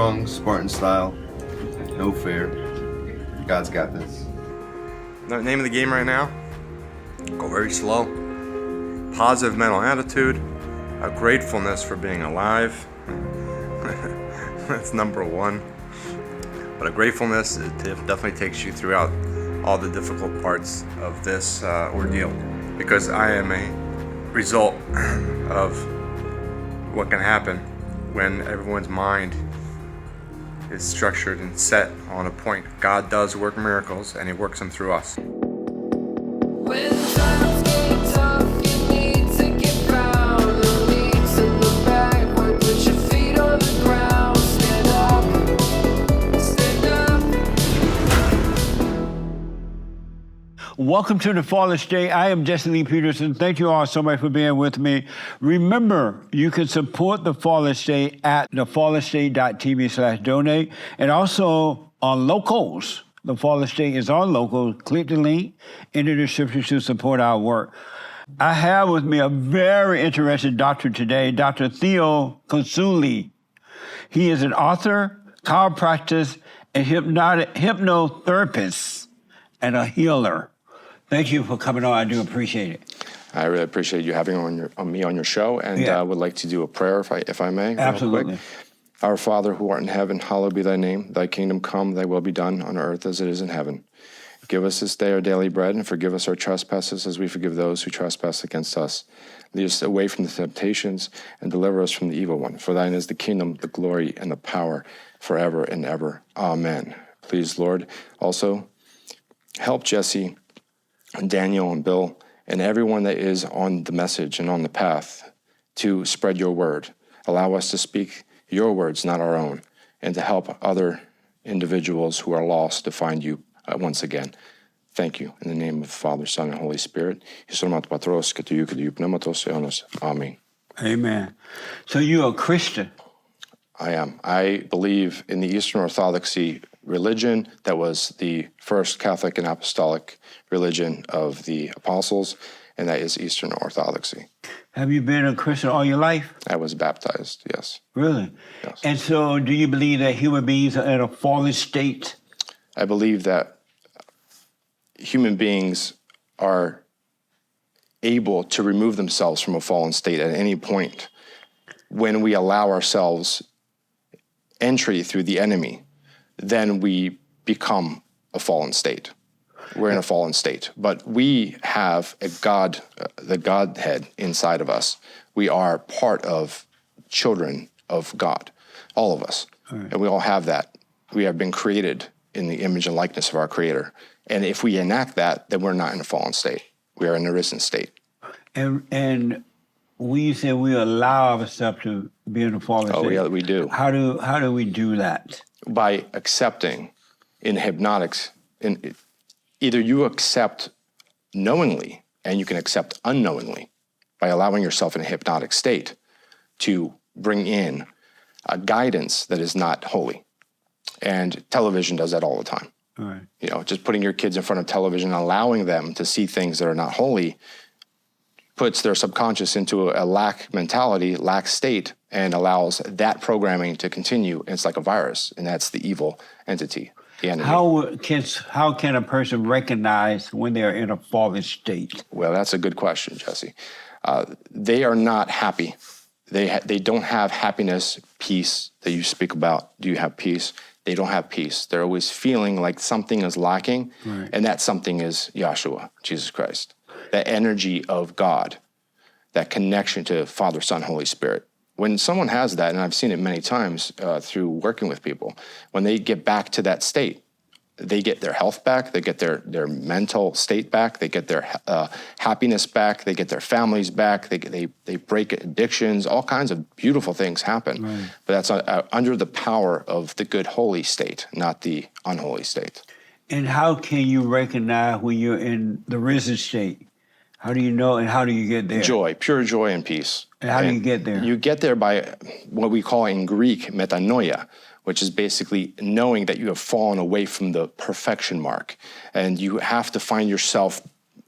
strong Spartan style, no fear. God's got this. The name of the game right now, go very slow. Positive mental attitude, a gratefulness for being alive. That's number one. But a gratefulness, it definitely takes you throughout all the difficult parts of this ordeal. Because I am a result of what can happen when everyone's mind is structured and set on a point. God does work miracles, and He works them through us. When times get tough, you need to get down. No need to look backward, put your feet on the ground. Stand up, stand up. Welcome to The Fallen State. I am Jesse Lee Peterson. Thank you all so much for being with me. Remember, you can support The Fallen State at thefallenstate.tv/donate, and also on Locals. The Fallen State is on Locals. Click the link in the description to support our work. I have with me a very interesting doctor today, Dr. Theo Kousouli. He is an author, chiropractor, a hypnotherapist, and a healer. Thank you for coming on. I do appreciate it. I really appreciate you having me on your show, and I would like to do a prayer, if I may. Absolutely. Our Father, who art in heaven, hallowed be thy name. Thy kingdom come, thy will be done on earth as it is in heaven. Give us this day our daily bread, and forgive us our trespasses as we forgive those who trespass against us. Lead us away from the temptations, and deliver us from the evil one. For thine is the kingdom, the glory, and the power forever and ever. Amen. Please, Lord, also help Jesse and Daniel and Bill and everyone that is on the message and on the path to spread your word. Allow us to speak your words, not our own, and to help other individuals who are lost to find you once again. Thank you. In the name of the Father, Son, and Holy Spirit. Amen. Amen. So you're a Christian? I am. I believe in the Eastern Orthodoxy religion that was the first Catholic and Apostolic religion of the apostles, and that is Eastern Orthodoxy. Have you been a Christian all your life? I was baptized, yes. Really? Yes. And so do you believe that human beings are in a fallen state? I believe that human beings are able to remove themselves from a fallen state at any point when we allow ourselves entry through the enemy. Then we become a fallen state. We're in a fallen state. But we have a God, the Godhead inside of us. We are part of children of God, all of us. Right. And we all have that. We have been created in the image and likeness of our Creator. And if we enact that, then we're not in a fallen state. We are in a risen state. And when you say we allow ourselves to be in a fallen state. Oh, yeah, we do. How do we do that? By accepting in hypnotics, either you accept knowingly and you can accept unknowingly by allowing yourself in a hypnotic state to bring in a guidance that is not holy. And television does that all the time. All right. You know, just putting your kids in front of television, allowing them to see things that are not holy, puts their subconscious into a lack mentality, lack state, and allows that programming to continue. And it's like a virus, and that's the evil entity, the enemy. How can a person recognize when they're in a fallen state? Well, that's a good question, Jesse. They are not happy. They don't have happiness, peace that you speak about. Do you have peace? They don't have peace. They're always feeling like something is lacking, right. And that something is Yahshua, Jesus Christ. That energy of God, that connection to Father, Son, Holy Spirit. When someone has that, and I've seen it many times through working with people, when they get back to that state, they get their health back, they get their mental state back, they get their happiness back, they get their families back, they break addictions, all kinds of beautiful things happen. Right. But that's under the power of the good holy state, not the unholy state. And how can you recognize when you're in the risen state? How do you know, and how do you get there? Joy, pure joy and peace. And how do you get there? You get there by what we call in Greek metanoia, which is basically knowing that you have fallen away from the perfection mark. And you have to find yourself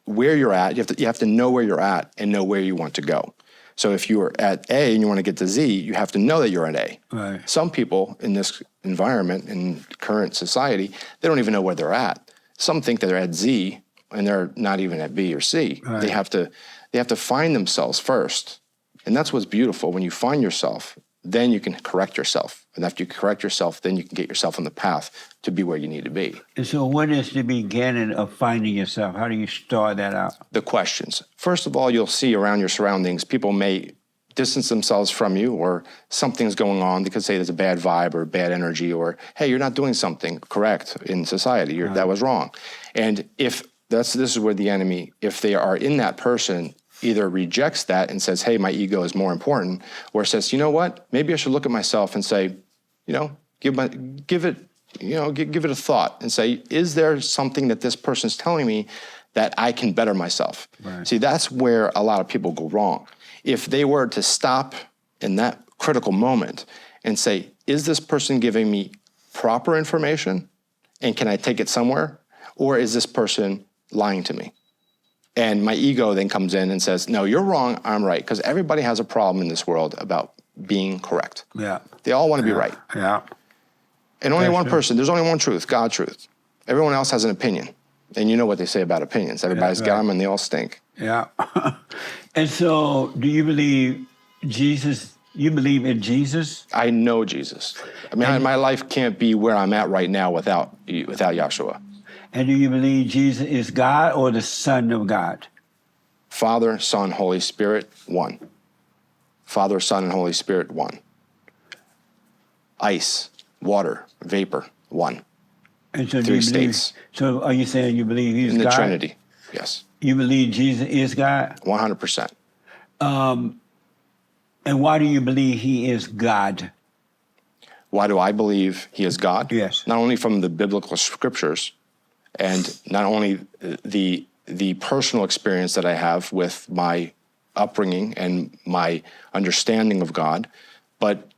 where you're at. You have to know where you're at and know where you want to go. So if you are at A and you want to get to Z, you have to know that you're at A. Right. Some people in this environment, in current society, they don't even know where they're at. Some think that they're at Z and they're not even at B or C. Right. They have to find themselves first. And that's what's beautiful. When you find yourself, then you can correct yourself. And after you correct yourself, then you can get yourself on the path to be where you need to be. And so what is the beginning of finding yourself? How do you start that out? The questions. First of all, you'll see around your surroundings, people may distance themselves from you, or something's going on. They could say there's a bad vibe or bad energy, or, hey, you're not doing something correct in society. That was wrong. And if this is where the enemy, if they are in that person, either rejects that and says, hey, my ego is more important, or says, you know what, maybe I should look at myself and say, give it a thought and say, is there something that this person's telling me that I can better myself? Right. See, that's where a lot of people go wrong. If they were to stop in that critical moment and say, is this person giving me proper information and can I take it somewhere? Or is this person lying to me? And my ego then comes in and says, no, you're wrong, I'm right. Because everybody has a problem in this world about being correct. Yeah. They all want to be right. Yeah. And only That's one true. person, there's only one truth, God's truth. Everyone else has an opinion. And you know what they say about opinions. Everybody's got right. them and they all stink. Yeah. And so do you believe Jesus, you believe in Jesus? I know Jesus. I mean, my life can't be where I'm at right now without Yahshua. And do you believe Jesus is God or the Son of God? Father, Son, Holy Spirit, one. Father, Son, and Holy Spirit, one. Ice, water, vapor, one. And so do Three you believe, states. So are you saying you believe he's In the God? Trinity, yes, You believe Jesus is God? 100%. And why do you believe he is God? Why do I believe he is God? Yes. Not only from the biblical scriptures, and not only the personal experience that I have with my upbringing and my understanding of God, but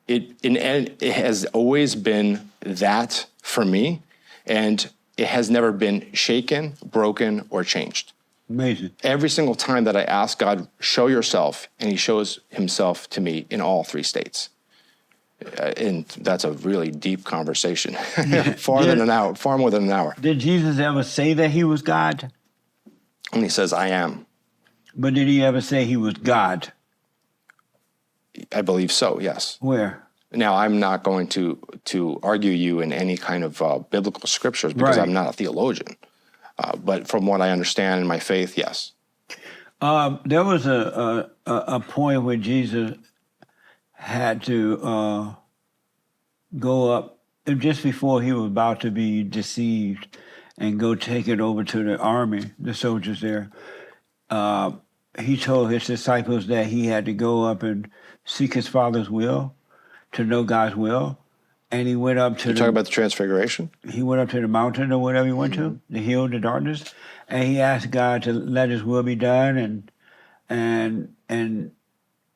it has always been that for me, and it has never been shaken, broken, or changed. Amazing. Every single time that I ask God, show yourself, and he shows himself to me in all three states. And that's a really deep conversation. Far more than an hour. Did Jesus ever say that he was God? And he says, I am. But did he ever say he was God? I believe so, yes. Where? Now, I'm not going to argue you in any kind of biblical scriptures because Right. I'm not a theologian. But from what I understand in my faith, yes. There was a point where Jesus had to go up just before he was about to be deceived and go take it over to the army, the soldiers there. He told his disciples that he had to go up and seek his Father's will, to know God's will. And he went up to You talk about the transfiguration? he went up to the mountain or whatever he went to, the hill, the darkness, and he asked God to let his will be done, and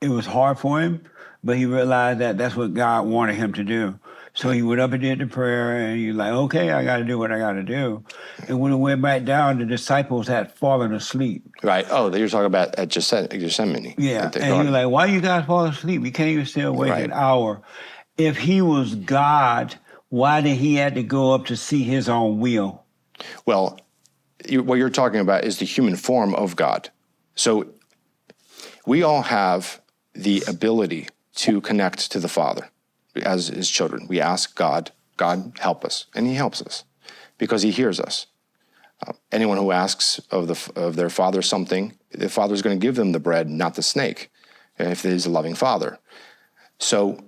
it was hard for him, but he realized that that's what God wanted him to do. So he went up and did the prayer, and he's like, okay, I got to do what I got to do. And when it went back down, the disciples had fallen asleep. Right. Oh, you're talking about at Gethsemane. Yeah, At the and he was garden. like, why you guys fall asleep? You can't even stay awake Right. an hour. If he was God, why did he have to go up to see his own will? Well, what you're talking about is the human form of God. So we all have the ability to connect to the Father as his children. We ask God, God, help us, and he helps us because he hears us. Anyone who asks of their father something, the Father's going to give them the bread, not the snake, if he's a loving Father. So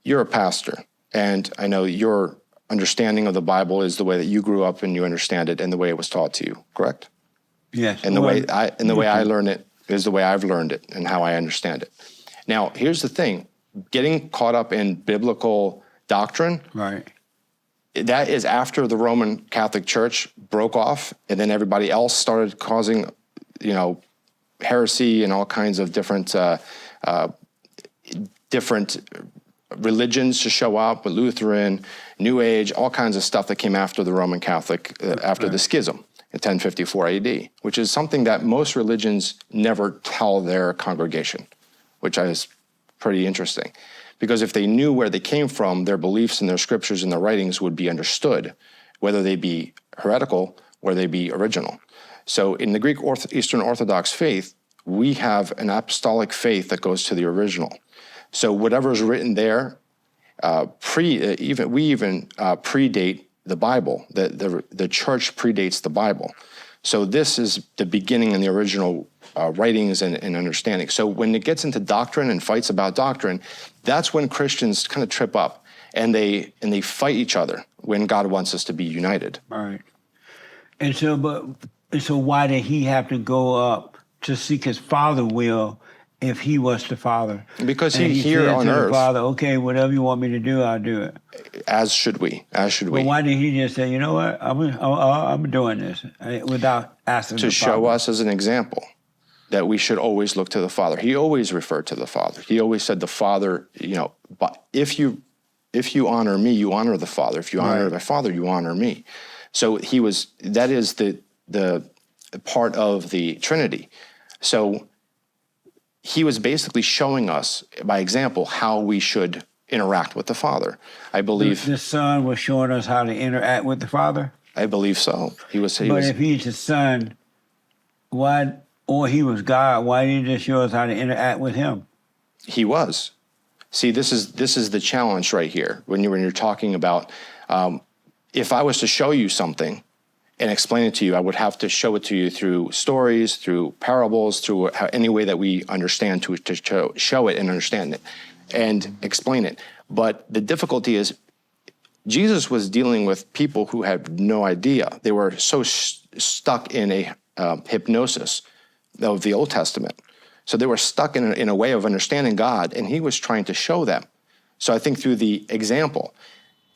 you're a pastor, and I know your understanding of the Bible is the way that you grew up and you understand it and the way it was taught to you, correct? Yes. And the Well, way I learn it is the way I've learned it and how I understand it. Now, here's the thing. Getting caught up in biblical doctrine, Right. that is after the Roman Catholic Church broke off and then everybody else started causing, heresy and all kinds of different religions to show up, Lutheran, New Age, all kinds of stuff that came after the Roman Catholic, after the Schism. in 1054 AD, which is something that most religions never tell their congregation, which is pretty interesting. Because if they knew where they came from, their beliefs and their scriptures and their writings would be understood, whether they be heretical or they be original. So in the Greek Eastern Orthodox faith, we have an apostolic faith that goes to the original. So whatever is written there, we even predate the Bible. The church predates the Bible. So this is the beginning and the original writings and understanding. So when it gets into doctrine and fights about doctrine, that's when Christians kind of trip up and they fight each other when God wants us to be united. All right. And so why did he have to go up to seek his Father will if he was the Father? Because And he here said on to the earth, Father, okay, whatever you want me to do, I'll do it. as should we. But why did he just say, you know what, I'm doing this without asking To the show Father? us as an example that we should always look to the Father. He always referred to the Father. He always said the Father, but if you honor me, you honor the Father. If you honor Right. the Father, you honor me. So that is the part of the Trinity. So he was basically showing us by example how we should interact with the Father. I believe The Son was showing us how to interact with the Father? I believe so. But if he's the Son, or he was God, why didn't he just show us how to interact with him? He was. See, this is the challenge right here. When you're talking about, if I was to show you something and explain it to you, I would have to show it to you through stories, through parables, through any way that we understand to show it and understand it and explain it. But the difficulty is, Jesus was dealing with people who had no idea. They were so stuck in a hypnosis of the Old Testament. So they were stuck in a way of understanding God, and he was trying to show them. So I think through the example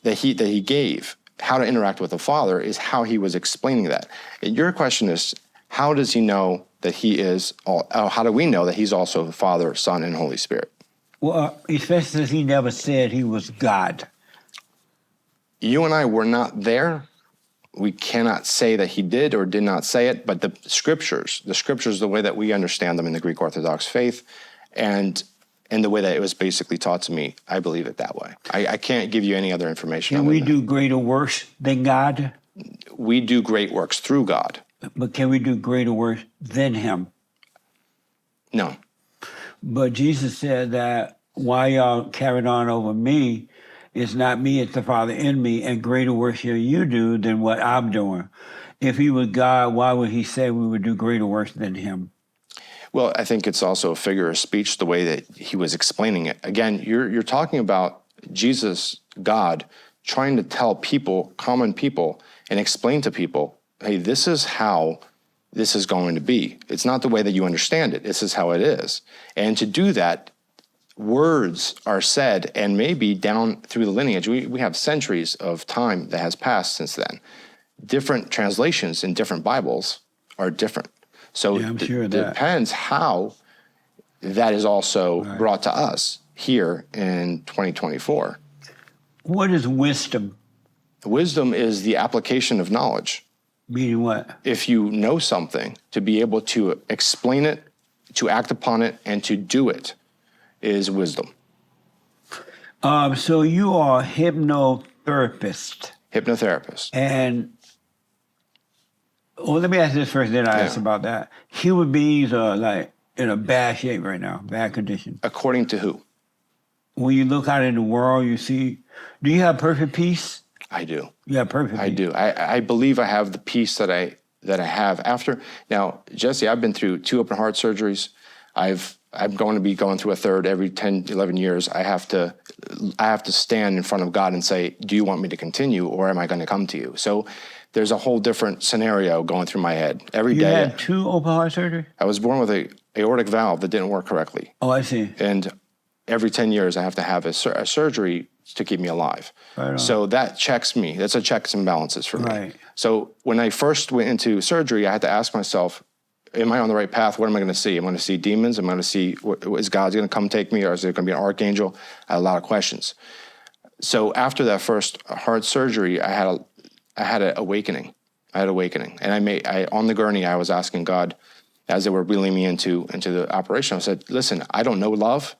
that he gave, how to interact with the Father is how he was explaining that. And your question is, how does he know that he is, how do we know that he's also the Father, Son, and Holy Spirit? Well, especially since he never said he was God. You and I were not there. We cannot say that he did or did not say it, but the scriptures, the way that we understand them in the Greek-Orthodox faith, and the way that it was basically taught to me, I believe it that way. I can't give you any other information. Can we do greater works than God? We do great works through God. But can we do greater works than him? No. But Jesus said that why y'all carried on over me, it's not me, it's the Father in me, and greater works shall you do than what I'm doing. If he was God, why would he say we would do greater works than him? Well, I think it's also a figure of speech, the way that he was explaining it. Again, you're talking about Jesus, God, trying to tell people, common people, and explain to people, hey, this is how this is going to be. It's not the way that you understand it. This is how it is. And to do that, words are said, and maybe down through the lineage, we have centuries of time that has passed since then. Different translations in different Bibles are different. So Yeah, I'm sure it of that. depends how that is also brought to us here in 2024. What is wisdom? Wisdom is the application of knowledge. Meaning what? If you know something, to be able to explain it, to act upon it, and to do it is wisdom. So you are a hypnotherapist. Hypnotherapist. And let me ask this first, then I ask about that. Human beings are like in a bad shape right now, bad condition. According to who? When you look out in the world, you see, do you have perfect peace? I do. You have perfect I peace. do. I believe I have the peace that I have after. Now, Jesse, I've been through 2 open heart surgeries. I'm going to be going through a third every 10, 11 years. I have to stand in front of God and say, do you want me to continue, or am I going to come to you? So there's a whole different scenario going through my head every You day. had 2 open heart surgery? I was born with a aortic valve that didn't work correctly. Oh, I see. And every 10 years, I have to have a surgery to keep me alive. Right on. So that checks me. That's a checks and balances for me. Right. So when I first went into surgery, I had to ask myself, am I on the right path? What am I going to see? I'm going to see demons. I'm going to see, is God going to come take me, or is it going to be an archangel? I had a lot of questions. So after that first heart surgery, I had an awakening. I had awakening. And on the gurney, I was asking God, as they were wheeling me into the operation, I said, listen, I don't know love.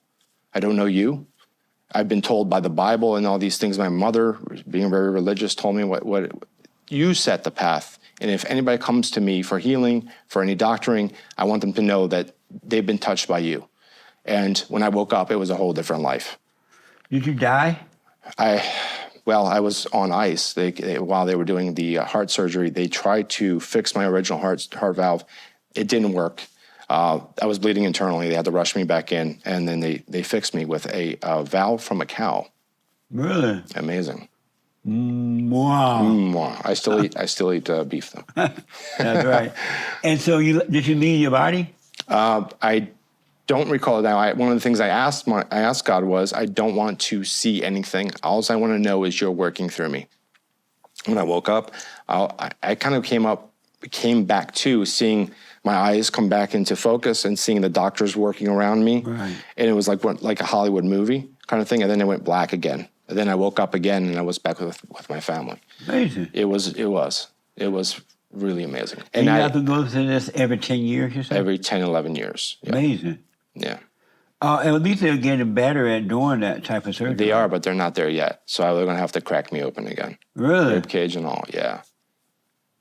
I don't know you. I've been told by the Bible and all these things. My mother, being very religious, told me what you set the path. And if anybody comes to me for healing, for any doctoring, I want them to know that they've been touched by you. And when I woke up, it was a whole different life. Did you die? I was on ice. While they were doing the heart surgery, they tried to fix my original heart valve. It didn't work. I was bleeding internally. They had to rush me back in, and then they fixed me with a valve from a cow. Really? Amazing. Wow. I still eat beef though. That's right. And so did you leave your body? I don't recall it now. One of the things I asked God was, I don't want to see anything. All I want to know is you're working through me. When I woke up, I kind of came back to seeing my eyes come back into focus and seeing the doctors working around me. Right. And it was like a Hollywood movie kind of thing. And then it went black again. And then I woke up again and I was back with my family. Amazing. It was really amazing. And you have to go through this every 10 years, you said? Every 10, 11 years. Yeah. Amazing. Yeah. At least they're getting better at doing that type of surgery. They are, but they're not there yet. So they're going to have to crack me open again. Really? Rib cage and all, yeah.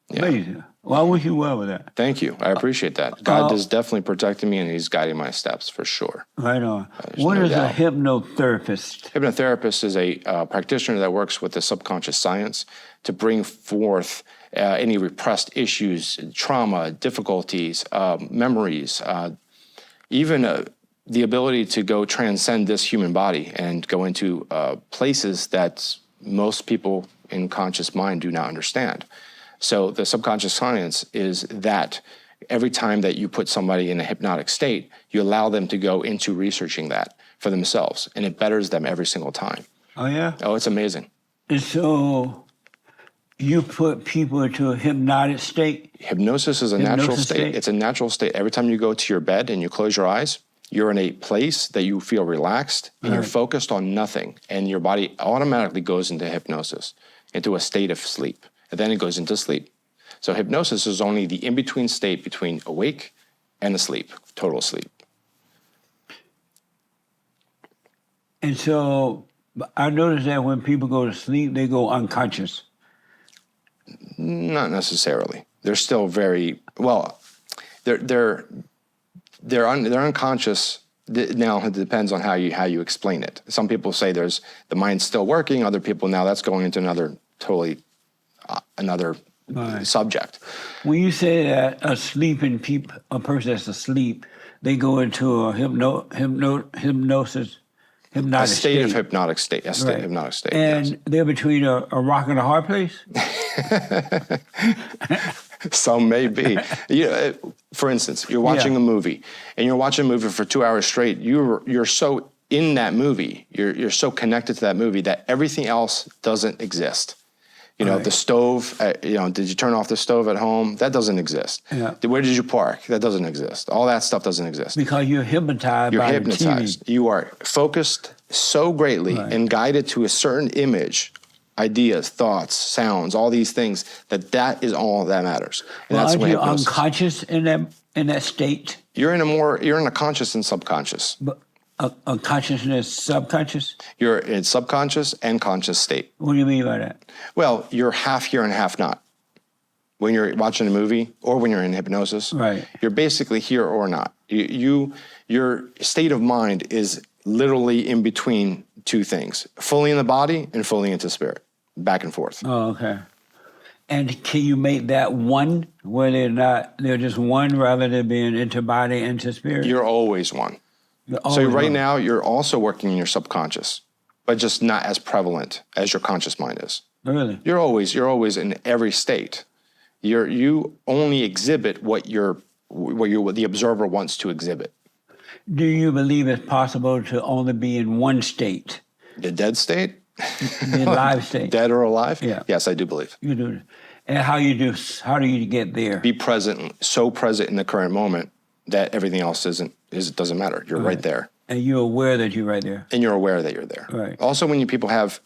Amazing. Well, I wish you well with that. Thank you. I appreciate that. God is definitely protecting me, and he's guiding my steps for sure. Right on. There's What no is a doubt. hypnotherapist? Hypnotherapist is a practitioner that works with the subconscious science to bring forth any repressed issues, trauma, difficulties, memories, even the ability to go transcend this human body and go into places that most people in conscious mind do not understand. So the subconscious science is that every time that you put somebody in a hypnotic state, you allow them to go into researching that for themselves, and it betters them every single time. Oh, yeah? Oh, it's amazing. And so you put people into a hypnotic state? Hypnosis is a natural state. It's a natural state. Every time you go to your bed and you close your eyes, you're in a place that you feel relaxed and you're focused on nothing, and your body automatically goes into hypnosis, into a state of sleep. And then it goes into sleep. So hypnosis is only the in-between state between awake and asleep, total sleep. And so I noticed that when people go to sleep, they go unconscious. Not necessarily. They're still very, well, they're unconscious. Now it depends on how you explain it. Some people say the mind's still working. Other people, now that's going into another subject. When you say that a person that's asleep, they go into a hypnosis, hypnotic state of hypnotic state, hypnotic state. And yes. they're between a rock and a hard place? Some may be. For instance, you're watching a movie, and you're watching a movie for 2 hours straight. You're so in that movie, you're so connected to that movie that everything else doesn't exist. The stove, did you turn off the stove at home? That doesn't exist. Yeah. Where did you park? That doesn't exist. All that stuff doesn't exist. Because you're hypnotized by the TV. You are focused so greatly and guided to a certain image, ideas, thoughts, sounds, all these things, that is all that matters. And Well, that's aren't you hypnosis. unconscious in that state? You're in a conscious and subconscious. But a consciousness, subconscious? You're in subconscious and conscious state. What do you mean by that? Well, you're half here and half not. When you're watching a movie or when you're in hypnosis, you're basically here or not. Your state of mind is literally in between two things, fully in the body and fully into spirit, back and forth. Oh, okay. And can you make that one where they're just one rather than being into body, into spirit? You're always one. So right now, you're also working in your subconscious, but just not as prevalent as your conscious mind is. Really? You're always in every state. You only exhibit what the observer wants to exhibit. Do you believe it's possible to only be in one state? The dead state? The alive state? Dead or alive? Yeah. Yes, I do believe. You do. And how do you get there? Be present, so present in the current moment that everything else doesn't matter. You're right there. And you're aware that you're right there. And you're aware that you're there. Right. Also, when people have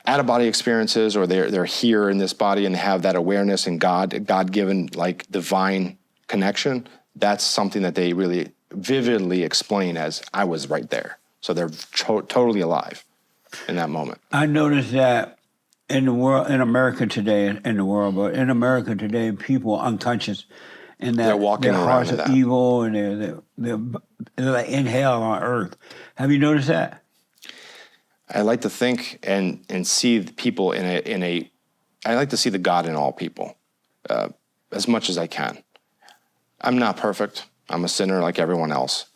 out-of-body experiences, or they're here in this body and have that awareness and God-given, like, divine connection, that's something that they really vividly explain as, I was right there. So they're totally alive in that moment. I noticed that in the world, in America today, in the world, but in America today, people are unconscious, and that They're walking their around hearts with are that. evil, and they're like in hell on earth. Have you noticed that? I like to think and see the people I like to see the God in all people as much as I can. I'm not perfect. I'm a sinner like everyone else.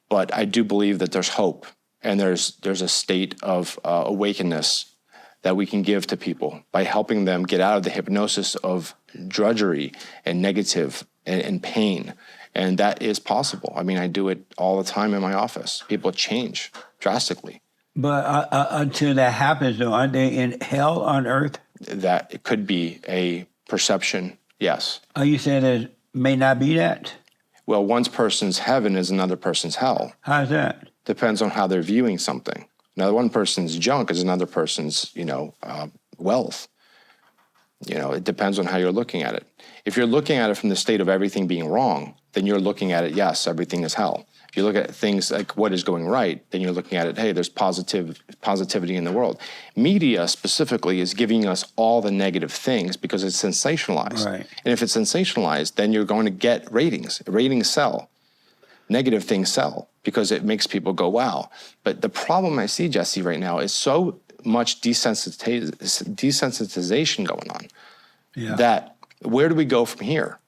But I do believe that there's hope, and there's a state of awakeness that we can give to people by helping them get out of the hypnosis of drudgery and negative and pain. And that is possible. I mean, I do it all the time in my office. People change drastically. But until that happens, though, aren't they in hell on earth? That it could be a perception, yes. Are you saying there may not be that? Well, one person's heaven is another person's hell. How's that? Depends on how they're viewing something. Now, one person's junk is another person's, wealth. It depends on how you're looking at it. If you're looking at it from the state of everything being wrong, then you're looking at it, yes, everything is hell. If you look at things like what is going right, then you're looking at it, hey, there's positivity in the world. Media specifically is giving us all the negative things because it's sensationalized. Right. And if it's sensationalized, then you're going to get ratings. Ratings sell. Negative things sell because it makes people go, wow. But the problem I see, Jesse, right now is so much desensitization going on that where do we go from here?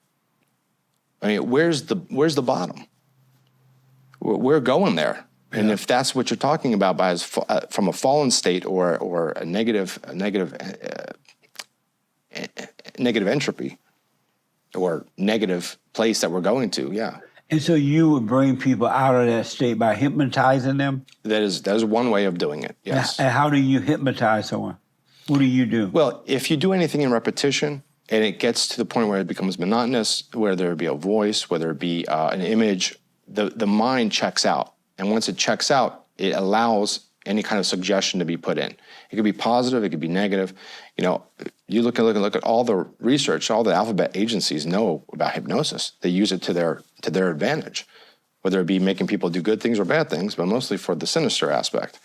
I mean, where's the bottom? We're going there. And if that's what you're talking about from a fallen state or a negative entropy or negative place that we're going to, yeah. And so you would bring people out of that state by hypnotizing them? That is one way of doing it, yes. And how do you hypnotize someone? What do you do? Well, if you do anything in repetition and it gets to the point where it becomes monotonous, whether it be a voice, whether it be an image, the mind checks out. And once it checks out, it allows any kind of suggestion to be put in. It could be positive, it could be negative. You look at all the research, all the alphabet agencies know about hypnosis. They use it to their advantage, whether it be making people do good things or bad things, but mostly for the sinister aspect.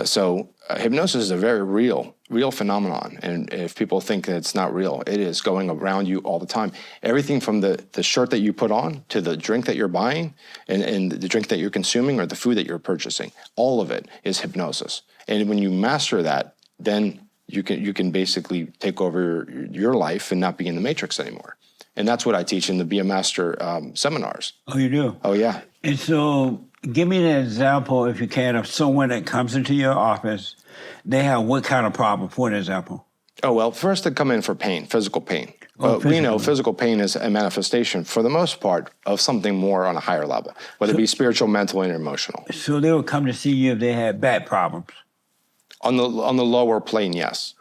So hypnosis is a very real phenomenon. And if people think that it's not real, it is going around you all the time. Everything from the shirt that you put on to the drink that you're buying and the drink that you're consuming or the food that you're purchasing, all of it is hypnosis. And when you master that, then you can basically take over your life and not be in the matrix anymore. And that's what I teach in the Be a Master seminars. Oh, you do? Oh, yeah. And so give me an example, if you can, of someone that comes into your office. They have what kind of problem, for an example? Oh, well, first they come in for pain, physical pain. We know physical pain is a manifestation, for the most part, of something more on a higher level, whether it be spiritual, mental, and emotional. So they would come to see you if they had back problems? On the lower plane, yes.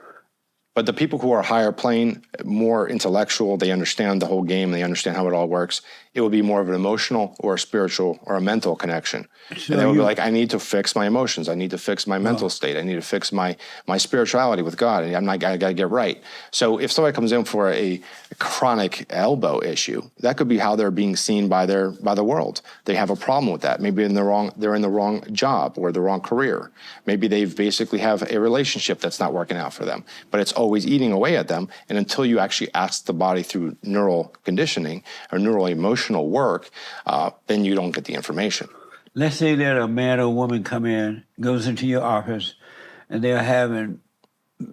But the people who are higher plane, more intellectual, they understand the whole game, they understand how it all works, it would be more of an emotional or a spiritual or a mental connection. So and they would be like, I need to fix my emotions, I need to fix my mental state, I need to fix my spirituality with God, and I gotta get right. So if somebody comes in for a chronic elbow issue, that could be how they're being seen by the world. They have a problem with that. Maybe they're in the wrong job or the wrong career. Maybe they basically have a relationship that's not working out for them, but it's always eating away at them. And until you actually ask the body through neural conditioning or neural emotional work, then you don't get the information. Let's say that a man or woman goes into your office, and they're having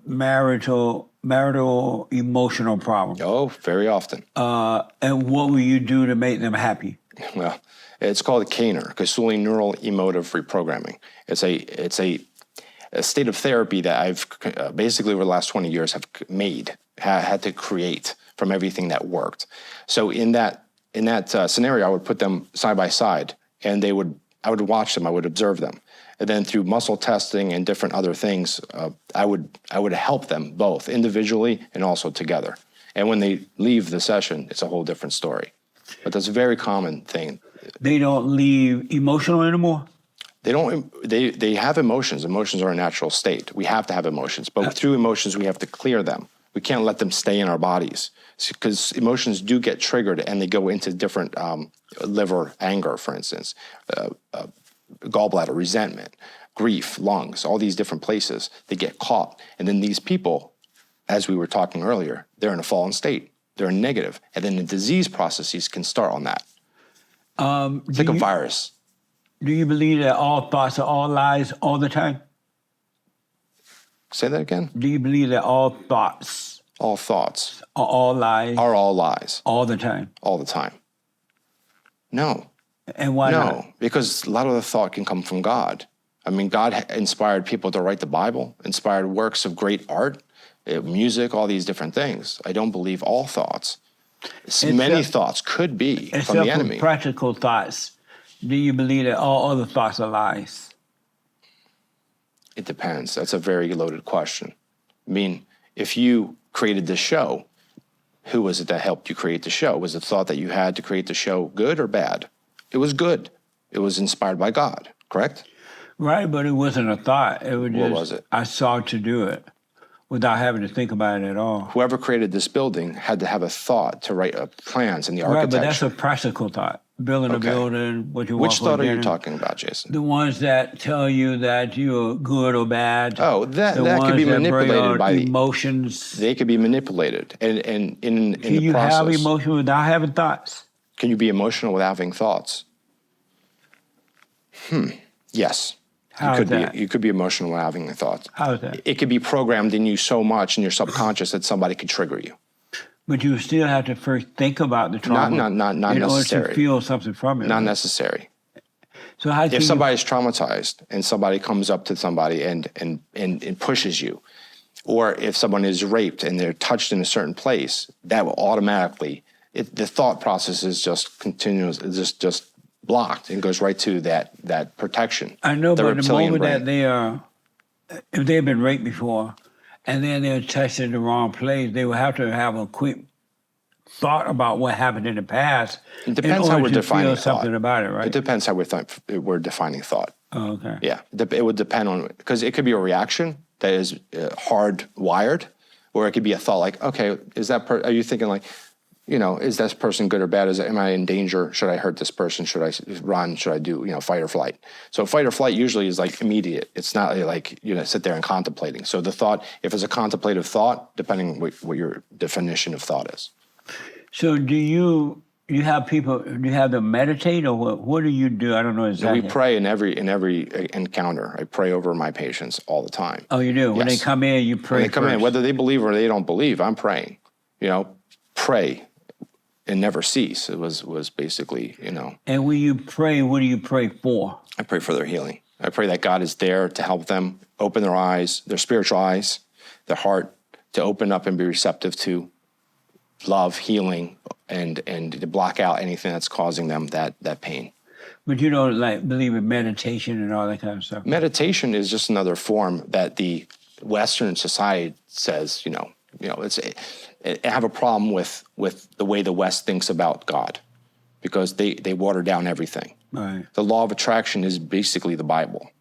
marital emotional problems. Oh, very often. And what will you do to make them happy? Well, it's called a CANER, Kousouli Neural Emotive Reprogramming. It's a state of therapy that I've basically over the last 20 years had to create from everything that worked. So in that scenario, I would put them side by side, and I would watch them, I would observe them. And then through muscle testing and different other things, I would help them both individually and also together. And when they leave the session, it's a whole different story. But that's a very common thing. They don't leave emotional anymore? They have emotions. Emotions are a natural state. We have to have emotions, but through emotions we have to clear them. We can't let them stay in our bodies because emotions do get triggered and they go into different liver, anger, for instance, gallbladder, resentment, grief, lungs, all these different places. They get caught, and then these people, as we were talking earlier, they're in a fallen state. They're in negative, and then the disease processes can start on that. It's like a virus. Do you believe that all thoughts are all lies all the time? Say that again? Do you believe that all thoughts All thoughts are all lies are all lies all the time? all the time. No. And why not? No, because a lot of the thought can come from God. I mean, God inspired people to write the Bible, inspired works of great art, music, all these different things. I don't believe all thoughts. Many thoughts could be from the enemy. Except for practical thoughts, do you believe that all other thoughts are lies? It depends. That's a very loaded question. I mean, if you created this show, who was it that helped you create the show? Was the thought that you had to create the show good or bad? It was good. It was inspired by God, correct? Right, but it wasn't a thought. It was just, What was it? I sought to do it without having to think about it at all. Whoever created this building had to have a thought to write plans and the Right, architecture. but that's a practical thought. Building a Okay. building, what you Which want for thought are you dinner. talking about, Jason? The ones that tell you that you're good or bad. Oh, that The could ones be that bring manipulated out by the. emotions. They could be manipulated, and in Can the you process. have emotion without having thoughts? Can you be emotional without having thoughts? Yes. How you could is that? be. You could be emotional without having thoughts. How is that? It could be programmed in you so much in your subconscious that somebody could trigger you. But you still have to first think about the trauma. Not in order necessary. to feel something from it. Not right? necessary. So how can If you- somebody's traumatized and somebody comes up to somebody and pushes you, or if someone is raped and they're touched in a certain place, that will automatically, the thought process is just continuous, just blocked and goes right to that protection. I know, but the reptilian moment brain. that they are, if they've been raped before, and then they're touched in the wrong place, they will have to have a quick thought about what happened in the past. It depends in how order we're to defining feel thought. something about it, right? It depends how we're defining thought. Oh, okay. Yeah, it would depend on, because it could be a reaction that is hardwired, or it could be a thought like, okay, are you thinking like, is this person good or bad? Am I in danger? Should I hurt this person? Should I run? Should I do, fight or flight? So fight or flight usually is like immediate. It's not like, sit there and contemplating. So the thought, if it's a contemplative thought, depending what your definition of thought is. So do you have people, do you have them meditate, or what do you do? I don't know exactly. We pray in every encounter. I pray over my patients all the time. Oh, you do? When they Yes. come in, you pray When they come in, first. whether they believe or they don't believe, I'm praying. Pray and never cease. It was basically, And when you pray, what do you pray for? I pray for their healing. I pray that God is there to help them open their eyes, their spiritual eyes, their heart, to open up and be receptive to love, healing, and to block out anything that's causing them that pain. But you don't believe in meditation and all that kind of stuff. Meditation is just another form that the Western society says, I have a problem with the way the West thinks about God, because they water down everything. Right. The law of attraction is basically the Bible,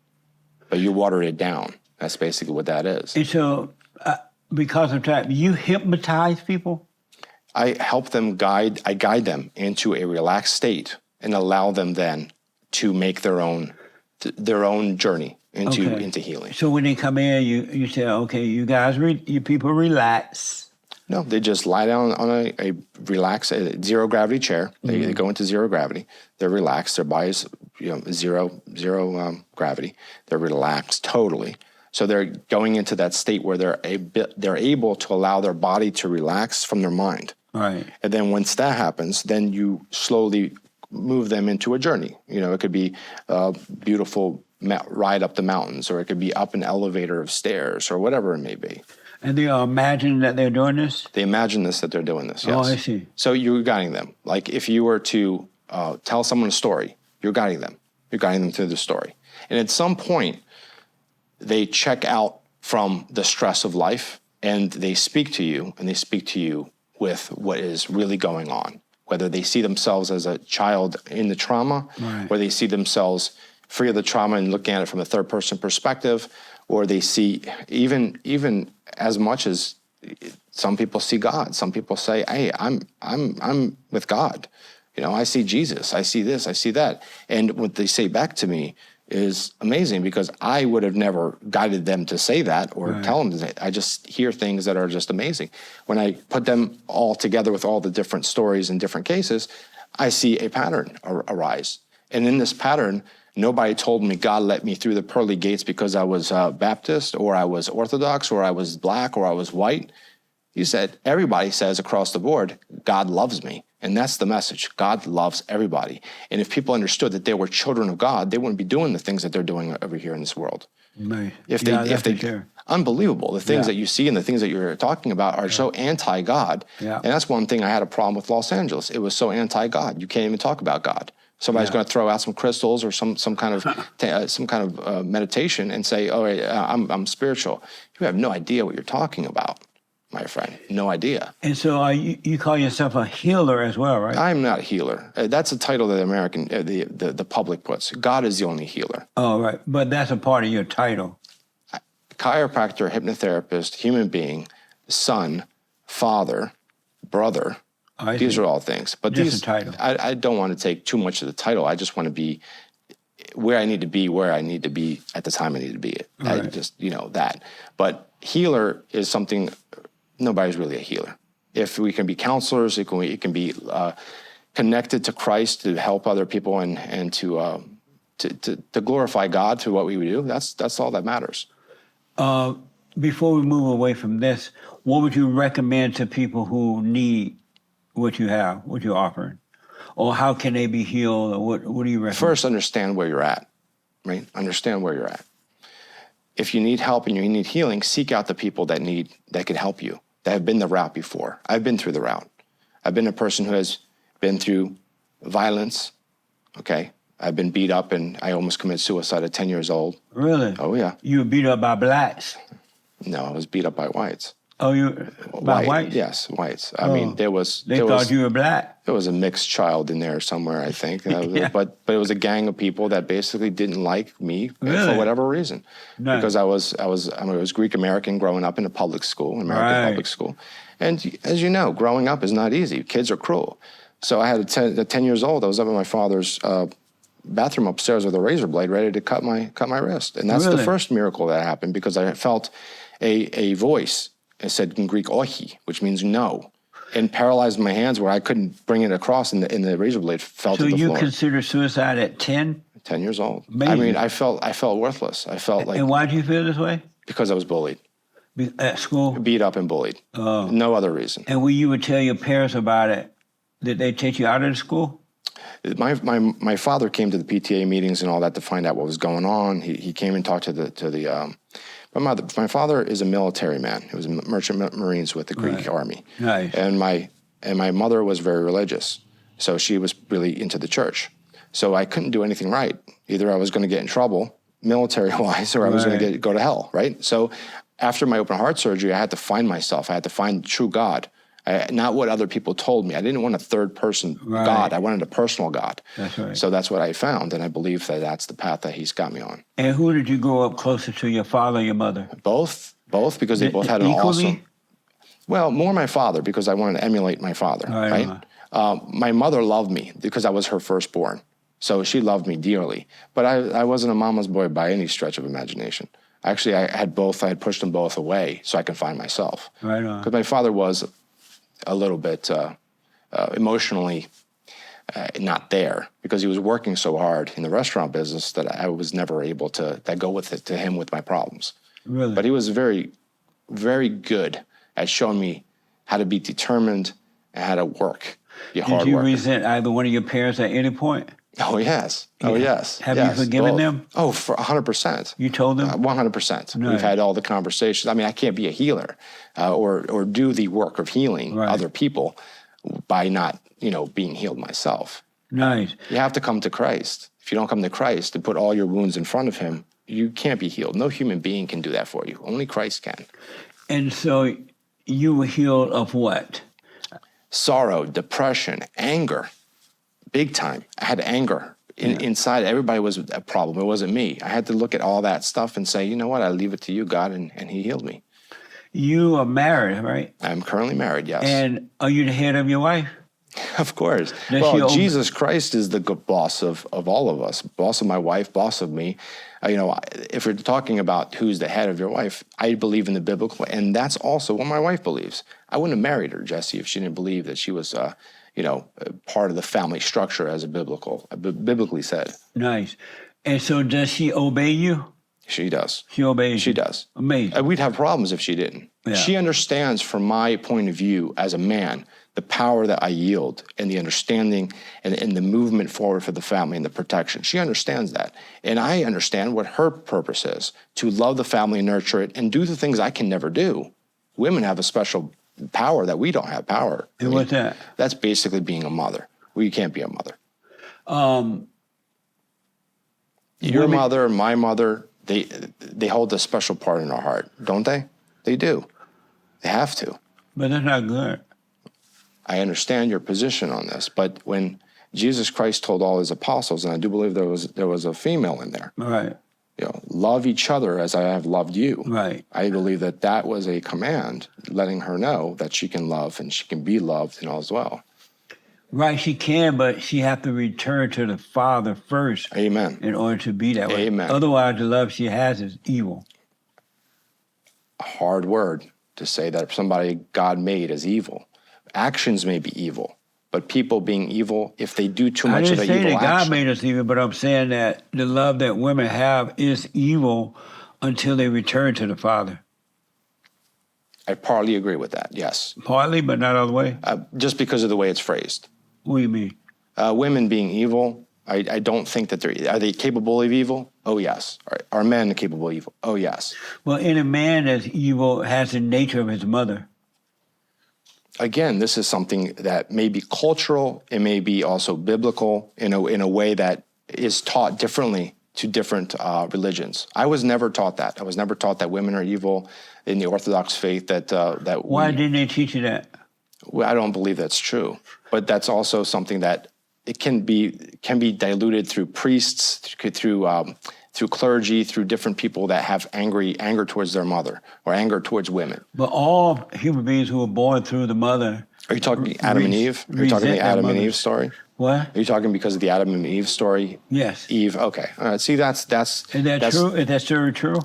but you water it down. That's basically what that is. And so, because of that, you hypnotize people? I help them I guide them into a relaxed state and allow them then to make their own journey into healing. So when they come in, you say, okay, you guys, you people relax. No, they just lie down on a relaxed zero gravity chair. They go into zero gravity. They're relaxed. Their body's zero gravity. They're relaxed totally. So they're going into that state where they're able to allow their body to relax from their mind. Right. And then once that happens, then you slowly move them into a journey. It could be a beautiful ride up the mountains, or it could be up an elevator of stairs, or whatever it may be. And they imagine that they're doing this? They imagine that they're doing this, yes. Oh, I see. So you're guiding them. Like if you were to tell someone a story, you're guiding them. You're guiding them through the story. And at some point, they check out from the stress of life, and they speak to you, with what is really going on. Whether they see themselves as a child in the trauma, Right. or they see themselves free of the trauma and looking at it from a third person perspective, or they see even as much as some people see God. Some people say, hey, I'm with God. You know, I see Jesus, I see this, I see that. And what they say back to me is amazing, because I would have never guided them to say that or tell them to say it. I just hear things that are just amazing. When I put them all together with all the different stories and different cases, I see a pattern arise. And in this pattern, nobody told me God let me through the pearly gates because I was Baptist, or I was Orthodox, or I was black, or I was white. You said, everybody says across the board, God loves me. And that's the message. God loves everybody. And if people understood that they were children of God, they wouldn't be doing the things that they're doing over here in this world. Right. If they, sure. Unbelievable. The things that you see and the things that you're talking about are so anti-God. Yeah. And that's one thing I had a problem with Los Angeles. It was so anti-God. You can't even talk about God. Somebody's going to throw out some crystals or some kind of meditation and say, "Oh, I'm spiritual." You have no idea what you're talking about, my friend. No idea. And so you call yourself a healer as well, right? I'm not a healer. That's a title that the public puts. God is the only healer. Oh, right. But that's a part of your title. Chiropractor, hypnotherapist, human being, son, father, brother. These are all things. But Just a title. I don't want to take too much of the title. I just want to be where I need to be at the time I need to be. Right. I just, that. But healer is something, nobody's really a healer. If we can be counselors, it can be connected to Christ to help other people and to glorify God through what we do. That's all that matters. Before we move away from this, what would you recommend to people who need what you have, what you're offering? Or how can they be healed? Or what do you recommend? First, understand where you're at, right? Understand where you're at. If you need help and you need healing, seek out the people that can help you, that have been the route before. I've been through the route. I've been a person who has been through violence, okay? I've been beat up, and I almost committed suicide at 10 years old. Really? Oh, yeah. You were beat up by blacks? No, I was beat up by whites. Oh, by whites? Yes, whites. I mean, They thought you were black? There was a mixed child in there somewhere, I think. Yeah. But it was a gang of people that basically didn't like me Really? for whatever reason. Nice. Because I was Greek American growing up in a public school, American public school. And as you know, growing up is not easy. Kids are cruel. So I had at 10 years old, I was up in my father's bathroom upstairs with a razor blade ready to cut my wrist. And that's Really? the first miracle that happened, because I felt a voice. It said in Greek, "ohi," which means no, and paralyzed my hands where I couldn't bring it across, and the razor blade fell to the floor. So you consider suicide at 10? 10 years old. Amazing. I mean, I felt worthless. I felt like, And why do you feel this way? because I was bullied, At school? beat up and bullied. Oh. No other reason. And when you would tell your parents about it, did they take you out of the school? My father came to the PTA meetings and all that to find out what was going on. He came and talked to my father is a military man. He was a merchant marines with the Greek army. Nice. And my mother was very religious. So she was really into the church. So I couldn't do anything right. Either I was going to get in trouble military-wise, or I was going to go to hell, right? So after my open heart surgery, I had to find myself. I had to find the true God. Not what other people told me. I didn't want a third-person God. I wanted a personal God. That's right. So that's what I found, and I believe that that's the path that he's got me on. And who did you grow up closer to, your father or your mother? Both, because they both had an Equally? awesome... Well, more my father, because I wanted to emulate my father, right? My mother loved me because I was her firstborn. So she loved me dearly. But I wasn't a mama's boy by any stretch of imagination. Actually, I had both. I had pushed them both away so I could find myself. Right on. Because my father was a little bit emotionally not there, because he was working so hard in the restaurant business that I was never able to go with him with my problems. Really? But he was very, very good at showing me how to be determined and how to work. Did you resent either one of your parents at any point? Oh, yes. Oh, yes. Have you forgiven them? Oh, for 100%. You told them? 100%. Nice. We've had all the conversations. I mean, I can't be a healer or do the work of healing other people by not, being healed myself. Nice. You have to come to Christ. If you don't come to Christ and put all your wounds in front of him, you can't be healed. No human being can do that for you. Only Christ can. And so you were healed of what? Sorrow, depression, anger. Big time. I had anger Inside, everybody was a problem. It wasn't me. I had to look at all that stuff and say, you know what? I leave it to you, God, and he healed me. You are married, right? I'm currently married, yes. And are you the head of your wife? Of course. Does she Well, own- Jesus Christ is the good boss of all of us, boss of my wife, boss of me. If we're talking about who's the head of your wife, I believe in the biblical, and that's also what my wife believes. I wouldn't have married her, Jesse, if she didn't believe that she was, part of the family structure as biblically said. Nice. And so does she obey you? She does. She obeys She you? does. Amazing. We'd have problems if she didn't. Yeah. She understands, from my point of view as a man, the power that I yield and the understanding and the movement forward for the family and the protection. She understands that. And I understand what her purpose is, to love the family, nurture it, and do the things I can never do. Women have a special power that we don't have power. And what's that? That's basically being a mother. Well, you can't be a mother. Your women- mother, my mother, they hold a special part in our heart, don't they? They do. They have to. But that's not good. I understand your position on this, but when Jesus Christ told all his apostles, and I do believe there was a female in there, Right. love each other as I have loved you. Right. I believe that was a command, letting her know that she can love and she can be loved and all as well. Right, she can, but she have to return to the Father first Amen. in order to be that way. Amen. Otherwise, the love she has is evil. A hard word to say that somebody God made is evil. Actions may be evil, but people being evil, if they do too I much of didn't an say evil that God action. made us evil, but I'm saying that the love that women have is evil until they return to the Father. I partly agree with that, yes. Partly, but not all the way. Just because of the way it's phrased. What do you mean? Women being evil, I don't think that are they capable of evil? Oh, yes. Are men capable of evil? Oh, yes. Well, any man that's evil has the nature of his mother. Again, this is something that may be cultural, it may be also biblical in a way that is taught differently to different religions. I was never taught that. I was never taught that women are evil in the Orthodox faith. Why didn't they teach you that? Well, I don't believe that's true, but that's also something that it can be diluted through priests, through clergy, through different people that have anger towards their mother or anger towards women. But all human beings who were born through the mother. Are you talking Adam and Eve? Are you talking the Adam and Eve story? What? Are you talking because of the Adam and Eve story? Yes. Eve. Okay. All right. See, that's. Is that true? Is that story true?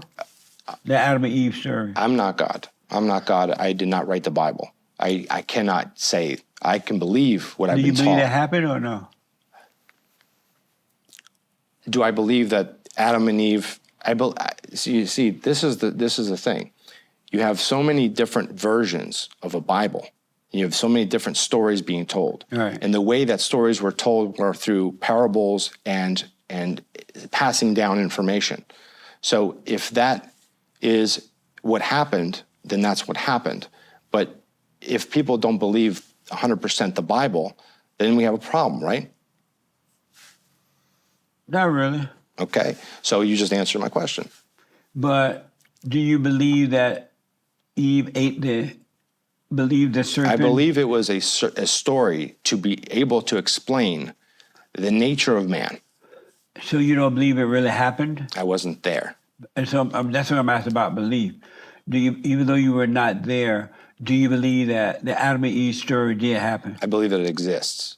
The Adam and Eve story. I'm not God. I'm not God. I did not write the Bible. I cannot say. I can believe what I've Do been you taught. believe that happened or no? Do I believe that Adam and Eve? See, this is the thing. You have so many different versions of a Bible. You have so many different stories being told, Right. and the way that stories were told were through parables and passing down information. So if that is what happened, then that's what happened. But if people don't believe 100% the Bible, then we have a problem, right? Not really. Okay, so you just answered my question. But do you believe that Eve believed the serpent? I believe it was a story to be able to explain the nature of man. So you don't believe it really happened? I wasn't there. And so that's what I'm asking about belief. Do you, even though you were not there, do you believe that the Adam and Eve story did happen? I believe that it exists.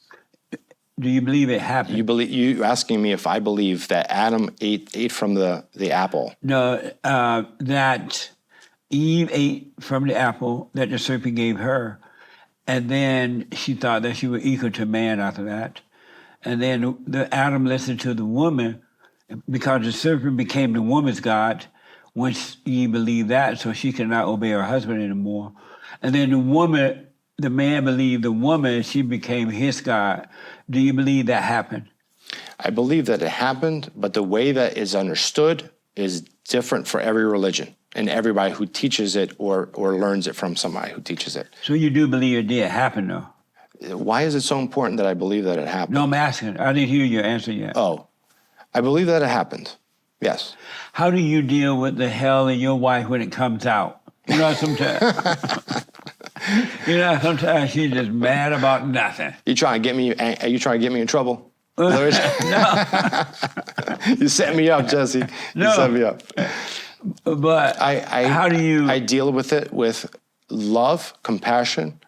Do you believe it happened? You asking me if I believe that Adam ate from the apple? No, that Eve ate from the apple that the serpent gave her, and then she thought that she was equal to man after that. And then the Adam listened to the woman because the serpent became the woman's God once Eve believed that, so she could not obey her husband anymore. And then the man believed the woman, she became his God. Do you believe that happened? I believe that it happened, but the way that is understood is different for every religion and everybody who teaches it or learns it from somebody who teaches it. So you do believe it did happen, though? Why is it so important that I believe that it happened? No, I'm asking. I didn't hear your answer yet. Oh, I believe that it happened. Yes. How do you deal with the hell in your wife when it comes out? You know, sometimes, sometimes she's just mad about nothing. Are you trying to get me in trouble? You set me up, Jesse. You No. set me up. But how do you? I deal with it with love, compassion,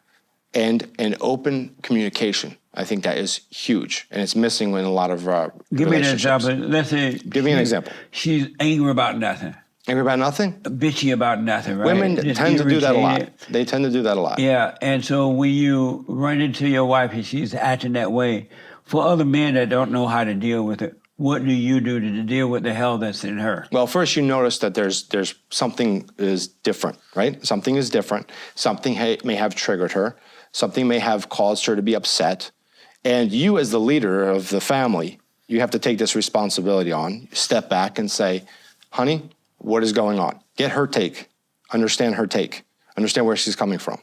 and an open communication. I think that is huge, and it's missing in a lot of Give me an relationships. example. Let's say. Give me an example. She's angry about nothing, Angry about nothing? bitchy about nothing, right? Women Just tend to do that a lot. irritated. They tend to do that a lot. Yeah, and so when you run into your wife and she's acting that way, for other men that don't know how to deal with it, what do you do to deal with the hell that's in her? Well, first you notice that there's something is different, right? Something is different. Something may have triggered her. Something may have caused her to be upset. And you, as the leader of the family, you have to take this responsibility on. Step back and say, honey, what is going on? Get her take. Understand her take. Understand where she's coming from.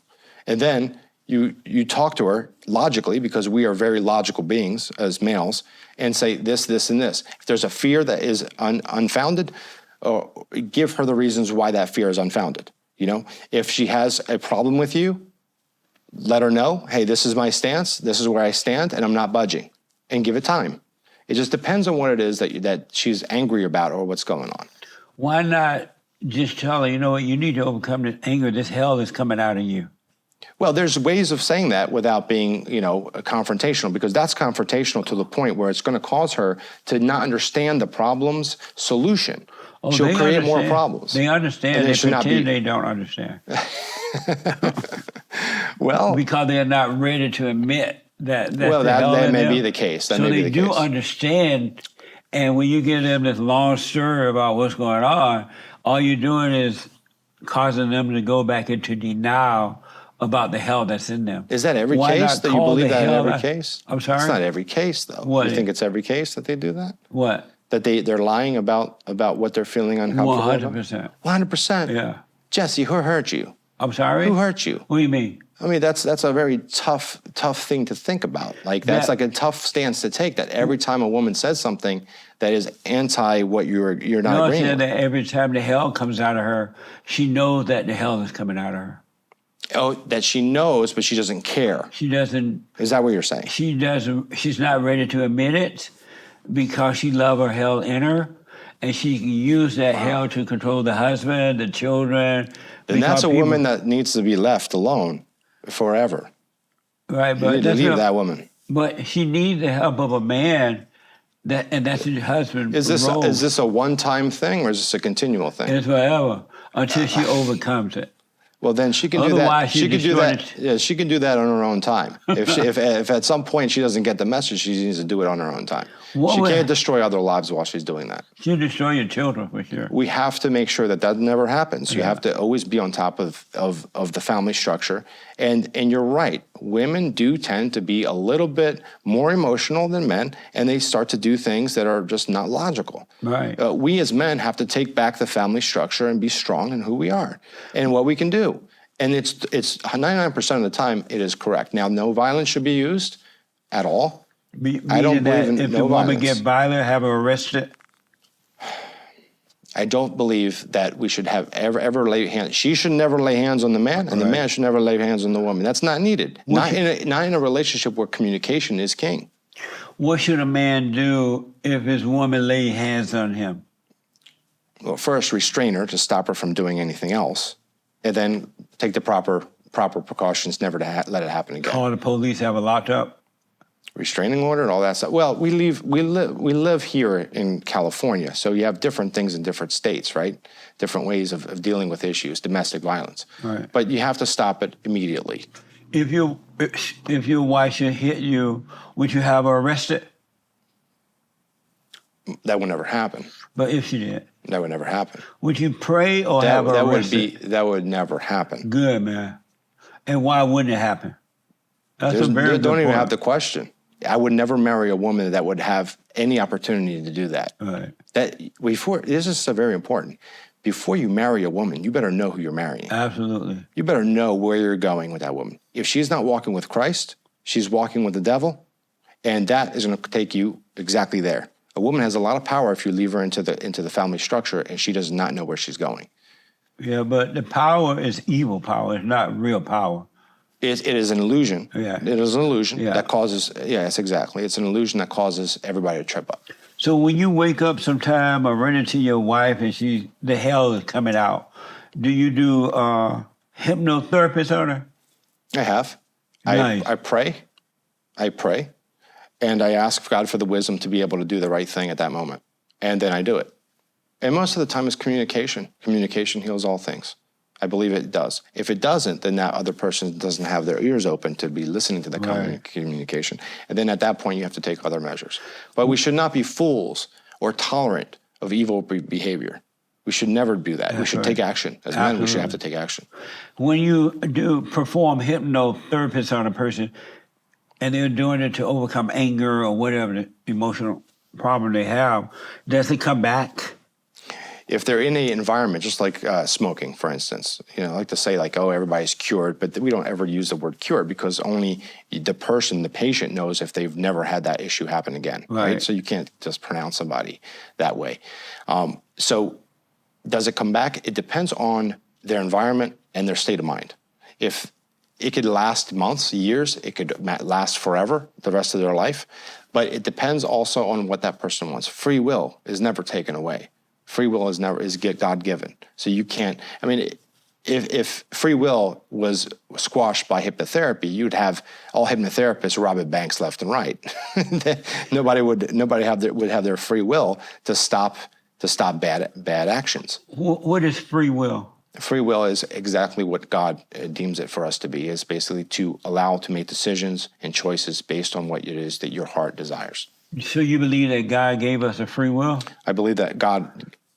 And then you talk to her logically, because we are very logical beings as males, and say this, this, and this. If there's a fear that is unfounded, give her the reasons why that fear is unfounded. You know, if she has a problem with you, let her know, hey, this is my stance, this is where I stand, and I'm not budging. And give it time. It just depends on what it is that she's angry about or what's going on. Why not just tell her, you know what, you need to overcome this anger, this hell that's coming out of you? Well, there's ways of saying that without being, confrontational, because that's confrontational to the point where it's going to cause her to not understand the problem's solution. Oh, She'll they create more understand. problems. They understand. And They should not pretend be. they don't understand Well, because they're not ready to admit that. that may be the case. That so may be they the do case. understand, and when you give them this long story about what's going on, all you're doing is causing them to go back into denial about the hell that's in them. Is that every Why case not that you call believe the that in hell every out- case? I'm sorry? It's not every case, though. What? You think it's every case that they do that? What? That they're lying about what they're feeling uncomfortable about? 100%. 100%? Yeah. Jesse, who hurt you? I'm sorry? Who hurt you? What do you mean? I mean, that's a very tough thing to think about. Like, that's That- like a tough stance to take, that every time a woman says something that is anti what you're not No, I agreeing said with. that every time the hell comes out of her, she knows that the hell is coming out of her. Oh, that she knows, but she doesn't care. She doesn't, Is that what you're saying? she's not ready to admit it because she loves her hell in her. And she can use that hell to control the husband, the children. And that's because a people- woman that needs to be left alone forever. Right, You but need to that's leave not- that woman. But she needs the help of a man, and that's her husband. Is this role. is this a one-time thing, or is this a continual thing? It's forever until she overcomes it. Well, then she can do that. Otherwise, She you can do destroy that. Yeah, she can do that on her own time. If at some point she doesn't get the message, she needs to do it on her own time. What She would- can't destroy other lives while she's doing that. She'll destroy your children for sure. We have to make sure that never happens. You have to always be on top of the family structure. And you're right. Women do tend to be a little bit more emotional than men, and they start to do things that are just not logical. Right. We as men have to take back the family structure and be strong in who we are and what we can do. And it's 99% of the time it is correct. Now, no violence should be used at all. I don't Meaning that believe in if no the woman violence. get violent, have her arrested. I don't believe that we should have ever lay hands. She should never lay hands on the man, and the man should never lay hands on the woman. That's not needed. Not in a relationship where communication is king. What should a man do if his woman lay hands on him? Well, first restrain her to stop her from doing anything else, and then take the proper precautions never to let it happen again. Call the police, have her locked up. Restraining order and all that stuff. Well, we live here in California, so you have different things in different states, right? Different ways of dealing with issues, domestic violence. Right. But you have to stop it immediately. If your wife should hit you, would you have her arrested? That would never happen. But if she did, That would never happen. would you pray or have her arrested? That would never happen. Good, man. And why wouldn't it happen? That's a very good Don't even point. have the question. I would never marry a woman that would have any opportunity to do that. Right. This is so very important. Before you marry a woman, you better know who you're marrying. Absolutely. You better know where you're going with that woman. If she's not walking with Christ, she's walking with the devil, and that is going to take you exactly there. A woman has a lot of power if you leave her into the family structure, and she does not know where she's going. Yeah, but the power is evil power. It's not real power. It is an illusion. Yeah. It is an illusion Yeah. that causes, yes, exactly. It's an illusion that causes everybody to trip up. So when you wake up sometime or run into your wife and the hell is coming out, do you do hypnotherapist on her? I have. Nice. I pray, and I ask God for the wisdom to be able to do the right thing at that moment. And then I do it. And most of the time it's communication. Communication heals all things. I believe it does. If it doesn't, then that other person doesn't have their ears open to be listening to the Right. communication. And then at that point, you have to take other measures. But we should not be fools or tolerant of evil behavior. We should never do that. We That's should right. take action. As men, we should have to take action. When you do perform hypnotherapist on a person and they're doing it to overcome anger or whatever the emotional problem they have, does it come back? If they're in an environment, just like smoking, for instance, I like to say like, oh, everybody's cured, but we don't ever use the word cured because only the patient knows if they've never had that issue happen again, right? So you can't just pronounce somebody that way. So does it come back? It depends on their environment and their state of mind. If it could last months, years, it could last forever, the rest of their life, but it depends also on what that person wants. Free will is never taken away. Free will is God-given. So you can't, if free will was squashed by hypnotherapy, you'd have all hypnotherapists robbing banks left and right. Nobody would have their free will to stop bad actions. What is free will? Free will is exactly what God deems it for us to be, is basically to allow to make decisions and choices based on what it is that your heart desires. So you believe that God gave us a free will? I believe that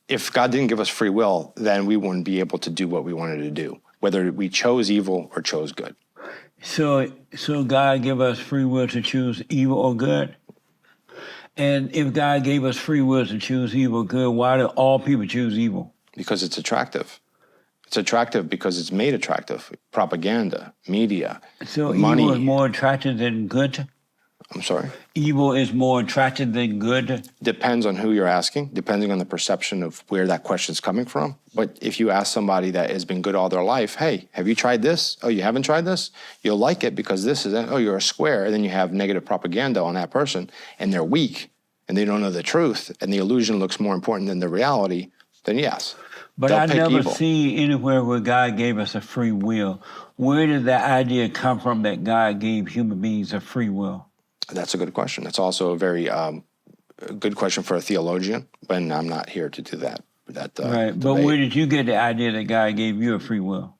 if God didn't give us free will, then we wouldn't be able to do what we wanted to do, whether we chose evil or chose good. So God gave us free will to choose evil or good? And if God gave us free will to choose evil or good, why do all people choose evil? Because it's attractive. It's attractive because it's made attractive. Propaganda, media, So money. evil is more attractive than good? I'm sorry? Evil is more attractive than good? Depends on who you're asking, depending on the perception of where that question's coming from. But if you ask somebody that has been good all their life, hey, have you tried this? Oh, you haven't tried this? You'll like it because this is it. Oh, you're a square. And then you have negative propaganda on that person, and they're weak, and they don't know the truth, and the illusion looks more important than the reality, then yes. But they'll I pick never evil. see anywhere where God gave us a free will. Where did that idea come from that God gave human beings a free will? That's a good question. That's also a very good question for a theologian, but I'm not here to do that. Right, but debate. where did you get the idea that God gave you a free will?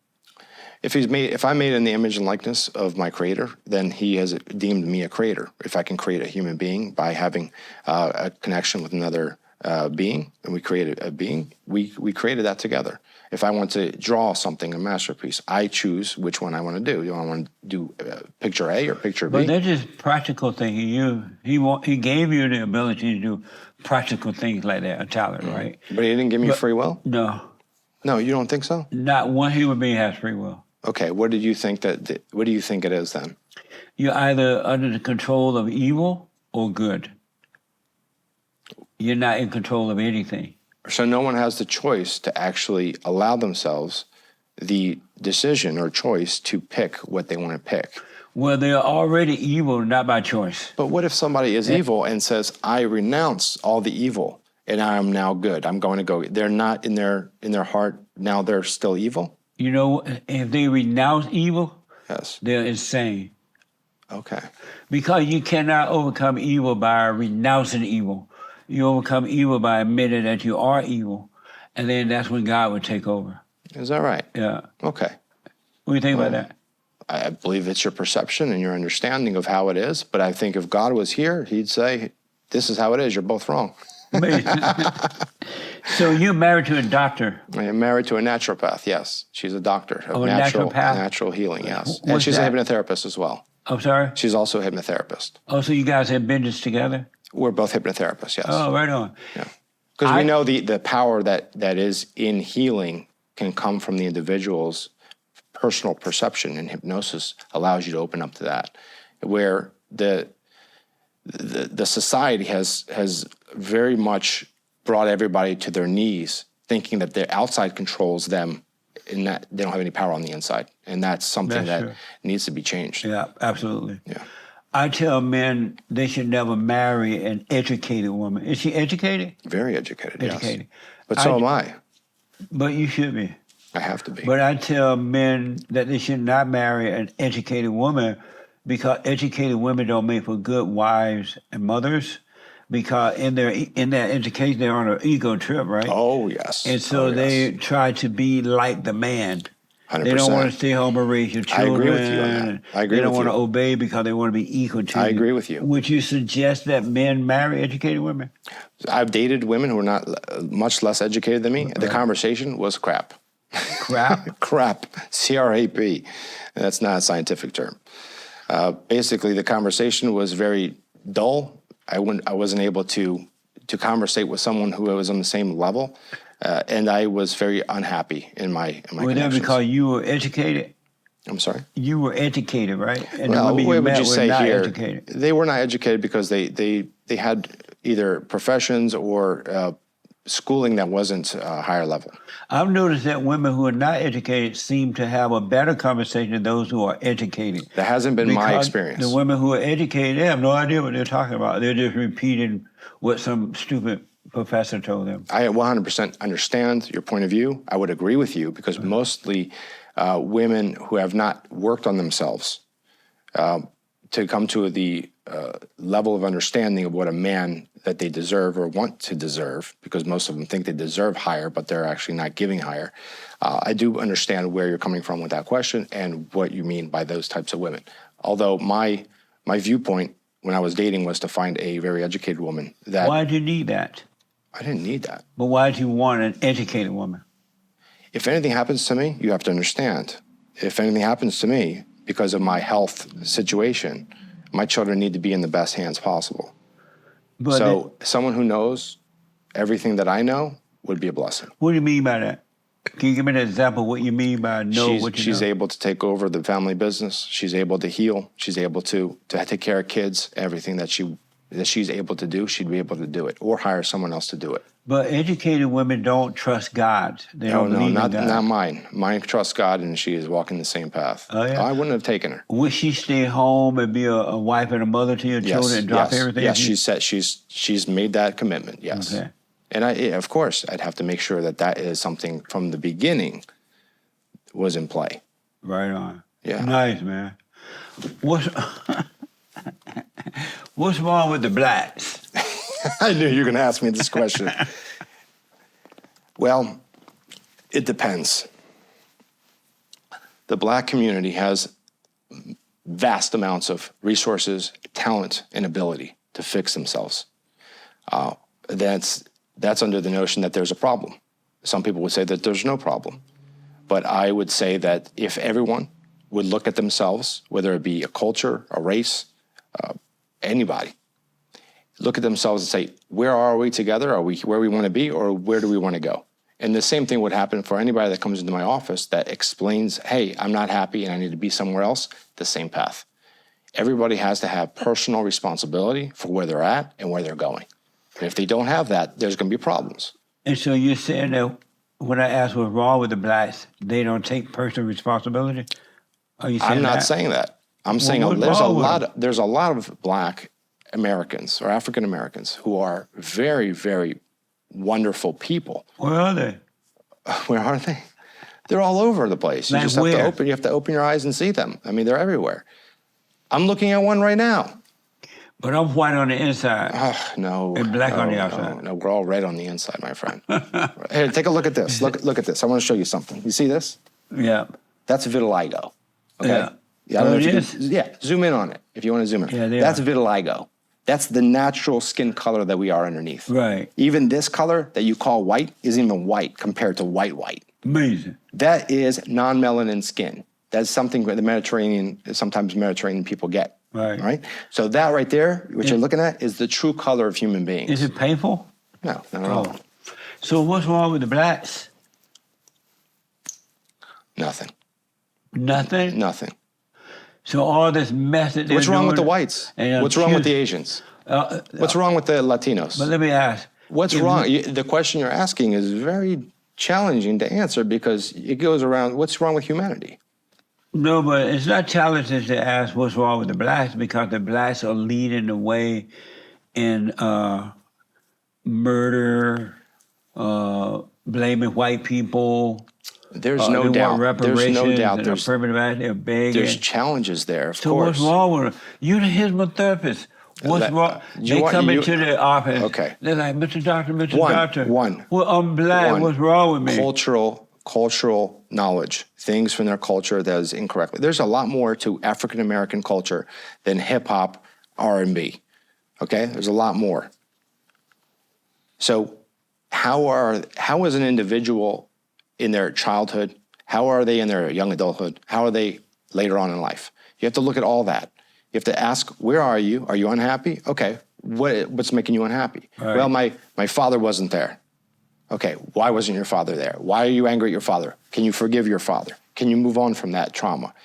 If I'm made in the image and likeness of my creator, then he has deemed me a creator. If I can create a human being by having a connection with another being, and we created a being, we created that together. If I want to draw something, a masterpiece, I choose which one I want to do. Do I want to do picture A or picture B? But that's just practical thinking. He gave you the ability to do practical things like that, a talent, right? But he didn't give me free will? No, No, you don't think so? not one human being has free will. Okay, what do you think it is then? You're either under the control of evil or good. You're not in control of anything. So no one has the choice to actually allow themselves the decision or choice to pick what they want to pick. Well, they're already evil, not by choice. But what if somebody is evil and says, I renounce all the evil and I am now good. I'm going to go. They're not in their heart, now they're still evil? You know, if they renounce evil, Yes. they're insane. Okay. Because you cannot overcome evil by renouncing evil. You overcome evil by admitting that you are evil. And then that's when God would take over. Is that right? Yeah. Okay. What do you think about that? I believe it's your perception and your understanding of how it is. But I think if God was here, he'd say, this is how it is. You're both wrong. So you're married to a doctor. I am married to a naturopath, yes. She's a doctor of Oh, a natural naturopath? healing, yes. And What's she's that? a hypnotherapist as well. I'm sorry? She's also a hypnotherapist. Oh, so you guys have business together? We're both hypnotherapists, yes. Oh, right on. Because we know the power that is in healing can come from the individual's personal perception, and hypnosis allows you to open up to that. Where the society has very much brought everybody to their knees, thinking that the outside controls them in that they don't have any power on the inside. And that's something That's that true. needs to be changed. Yeah, absolutely. Yeah. I tell men they should never marry an educated woman. Is she educated? Very educated, Educated. yes. But so am I. But you should be. I have to be. But I tell men that they should not marry an educated woman because educated women don't make for good wives and mothers. Because in their education, they're on an ego trip, right? Oh, yes. And so they try to be like the man. 100%. They don't want to stay home and raise your I children. agree with you on that. I agree They don't with want you. to obey because they want to be equal to you. I agree with you. Would you suggest that men marry educated women? I've dated women who are not much less educated than me. The conversation was crap. Crap? Crap. C-R-A-P. That's not a scientific term. Basically, the conversation was very dull. I wasn't able to conversate with someone who was on the same level, and I was very unhappy in my Well, that connections. because you were educated? I'm sorry? You were educated, right? And Well, the women what you would met you were say not here? educated. They were not educated because they had either professions or schooling that wasn't higher level. I've noticed that women who are not educated seem to have a better conversation than those who are educated. That hasn't been my Because experience. The women who are educated, they have no idea what they're talking about. They're just repeating what some stupid professor told them. I 100% understand your point of view. I would agree with you because mostly women who have not worked on themselves to come to the level of understanding of what a man that they deserve or want to deserve, because most of them think they deserve higher, but they're actually not giving higher. I do understand where you're coming from with that question and what you mean by those types of women. Although my viewpoint when I was dating was to find a very educated woman that Why do you need that? I didn't need that. But why do you want an educated woman? If anything happens to me, you have to understand. If anything happens to me because of my health situation, my children need to be in the best hands possible. But So someone who knows everything that I know would be a blessing. what do you mean by that? Can you give me an example of what you mean by know what you She's know? able to take over the family business. She's able to heal. She's able to take care of kids. Everything that she's able to do, she'd be able to do it, or hire someone else to do it. But educated women don't trust God. They No, don't believe not in God. mine. Mine trusts God, and she is walking the same path. Oh, yeah? I wouldn't have taken her. Would she stay home and be a wife and a mother to your children and drop everything? Yes, she's made that commitment. Yes, Okay. and of course, I'd have to make sure that is something from the beginning was in play. Right on. Yeah. Nice, man. What's what's wrong with the blacks? I knew you were going to ask me this question. Well, it depends. The black community has vast amounts of resources, talent, and ability to fix themselves. That's under the notion that there's a problem. Some people would say that there's no problem. But I would say that if everyone would look at themselves, whether it be a culture, a race, anybody, look at themselves and say, where are we together? Are we where we want to be, or where do we want to go? And the same thing would happen for anybody that comes into my office that explains, hey, I'm not happy and I need to be somewhere else, the same path. Everybody has to have personal responsibility for where they're at and where they're going. And if they don't have that, there's going to be problems. And so you're saying that when I ask what's wrong with the blacks, they don't take personal responsibility? Are you saying I'm not that? saying that. I'm saying what's there's wrong with there's a lot of black Americans or African Americans who are very, very wonderful people. Where are they? Where are they? They're all over the place. You Like just have where? you have to open your eyes and see them. I mean, they're everywhere. I'm looking at one right now. But I'm white on the inside. No. And black on the no, outside. No, we're all red on the inside, my friend. Here, take a look at this. Look at this. I want to show you something. You see this? Yeah. That's vitiligo. Okay? Yeah. I don't know Oh, if you it can- is? yeah, zoom in on it if you want to zoom in. Yeah, they That's are. vitiligo. That's the natural skin color that we are underneath. Right. Even this color that you call white isn't even white compared to white. Amazing. That is non-melanin skin. That's something that sometimes Mediterranean people get. Right. Right? So that right there, what you're looking at, is the true color of human beings. Is it painful? No, not at all. Oh. So what's wrong with the blacks? Nothing. Nothing? Nothing. So all this mess that they're What's wrong with the doing- whites? and What's wrong with the accuse- Asians? What's wrong with the Latinos? But let me ask. What's if- wrong? The question you're asking is very challenging to answer because it goes around, what's wrong with humanity? No, but it's not challenging to ask what's wrong with the blacks because the blacks are leading the way in murder, blaming white people. There's no they doubt. want There's no reparations doubt. and There's affirmative action. They're begging. There's challenges there, of So course. what's wrong with them? You're the hypnotherapist. What's wrong? They come into the office. Okay. They're like, Mr. Doctor, Mr. Doctor. One. Well, I'm black. One. What's wrong with me? Cultural knowledge, things from their culture that is incorrectly. There's a lot more to African American culture than hip hop, R&B. Okay, there's a lot more. So, how is an individual in their childhood? How are they in their young adulthood? How are they later on in life? You have to look at all that. You have to ask, where are you? Are you unhappy? Okay, what's making you unhappy? Right. Well, my father wasn't there. Okay, why wasn't your father there? Why are you angry at your father? Can you forgive your father? Can you move on from that trauma?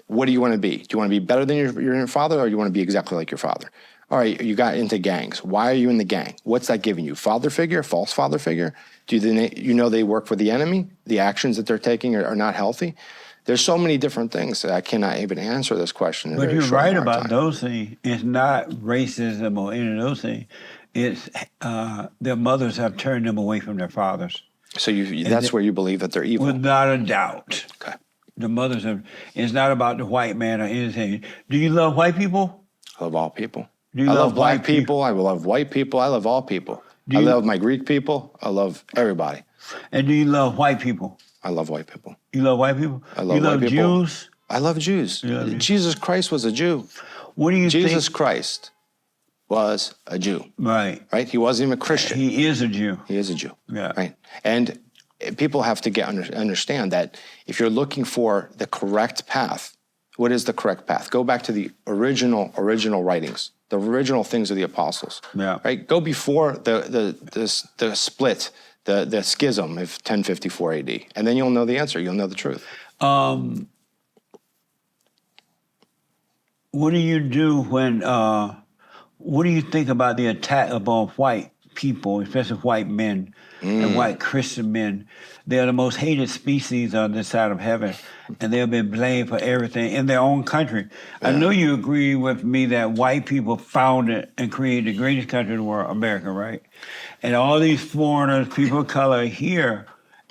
What do you want to be? Do you want to be better than your father, or do you want to be exactly like your father? All right, you got into gangs. Why are you in the gang? What's that giving you? Father figure, false father figure? You know they work for the enemy? The actions that they're taking are not healthy? There's so many different things that I cannot even answer this question in a But very you're short right amount of about time. those things. It's not racism or any of those things. It's their mothers have turned them away from their fathers. So that's where you believe that they're evil. Without a doubt. Okay. The mothers have, it's not about the white man or anything. Do you love white people? I love all people. Do you I love love black black people? people. I love white people. I love all people. Do I you- love my Greek people. I love everybody. And do you love white people? I love white people. You love white people? I love you love white people. Jews? I love Jews. You love Jews. Jesus Christ was a Jew. What do you Jesus think? Christ was a Jew, Right. right? He wasn't even a Christian. He is a Jew. He is a Jew, Yeah. right? And people have to understand that if you're looking for the correct path, what is the correct path? Go back to the original writings, the original things of the apostles, Yeah. right? Go before the split, the schism of 1054 AD, and then you'll know the answer. You'll know the truth. What do you do when, what do you think about the attack upon white people, especially white men and white Christian men? They're the most hated species on this side of heaven, and they've been blamed for everything in their own country. I know you agree with me that white people founded and created the greatest country in the world, America, right? And all these foreigners, people of color, are here,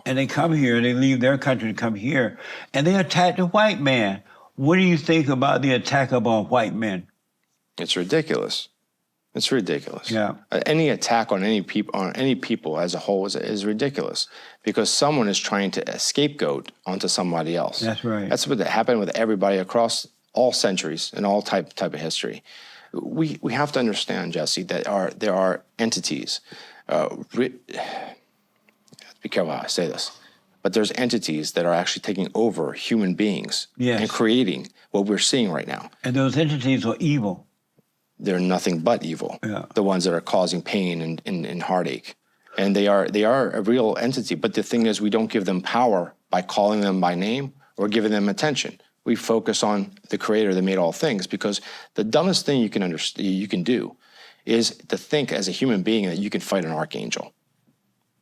and they come here, they leave their country to come here, and they attack the white man. What do you think about the attack upon white men? It's ridiculous. It's ridiculous. Yeah. Any attack on any people as a whole is ridiculous because someone is trying to scapegoat onto somebody else. That's right. That's what happened with everybody across all centuries and all type of history. We have to understand, Jesse, that there are entities. Be careful how I say this. But there's entities that are actually taking over human beings Yes. and creating what we're seeing right now. And those entities are evil. They're nothing but evil. Yeah. The ones that are causing pain and heartache. And they are a real entity. But the thing is, we don't give them power by calling them by name or giving them attention. We focus on the creator that made all things, because the dumbest thing you can do is to think as a human being that you can fight an archangel.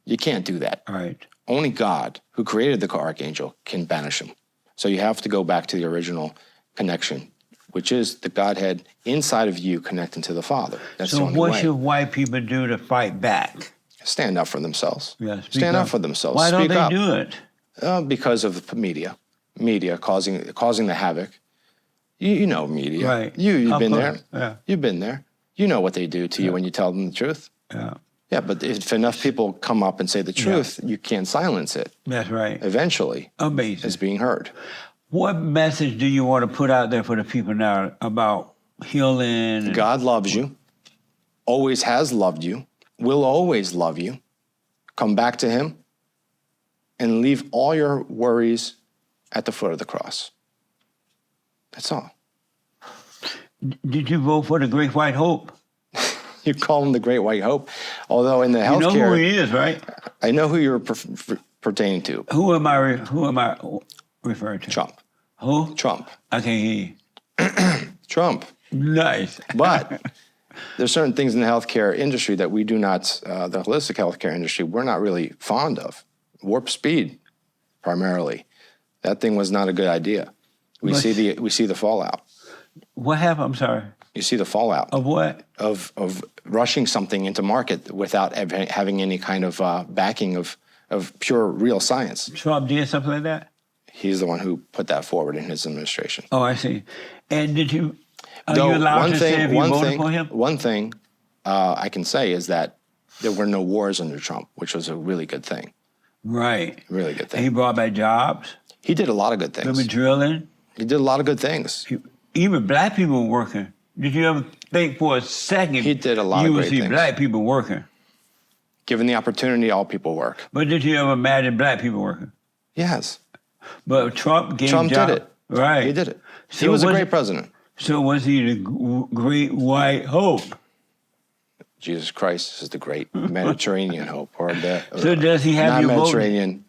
You can't do that. All right. Only God, who created the archangel, can banish him. So you have to go back to the original connection, which is the Godhead inside of you connecting to the Father. That's the So only what way. should white people do to fight back? Stand up for themselves. Yeah, speak Stand up up for themselves. Why don't Speak they up. do it? Because of the media causing the havoc. You know media. Right. You've Of been course. there. Yeah. You've been there. You know what they do to you when you tell them the truth. Yeah. Yeah, but if enough people come up and say the truth, you can't silence it. That's right. Eventually, Amazing. it's being heard. What message do you want to put out there for the people now about healing? God loves you, always has loved you, will always love you. Come back to him and leave all your worries at the foot of the cross. That's all. Did you vote for the Great White Hope? You call him the Great White Hope, although in the You know who healthcare, he is, right? I know who you're pertaining to. Who am I referring to? Trump. Who? Trump. I can't hear you. Trump. Nice. But there's certain things in the healthcare industry that we do not, the holistic healthcare industry, we're not really fond of. warp speed, primarily. That thing was not a good idea. We But- see the fallout. What happened? I'm sorry. You see the fallout Of what? of rushing something into market without having any kind of backing of pure real science. Trump did something like that? He's the one who put that forward in his administration. Oh, I see. And did you, are Though you allowed to say if you voted for him? One thing I can say is that there were no wars under Trump, which was a really good thing. Right. Really good And he thing. brought back jobs. He did a lot of good Remember things. drilling? He did a lot of good things. Even black people were working. Did you ever think for a second He did a lot you of would great see things. black people working? Given the opportunity, all people work. But did you ever imagine black people working? Yes. But Trump gave Trump jobs. did it. Right. He did it. He So was a was great it- president. So was he the great white hope? Jesus Christ is the great Mediterranean hope, or the So does he have not your vote? Mediterranean?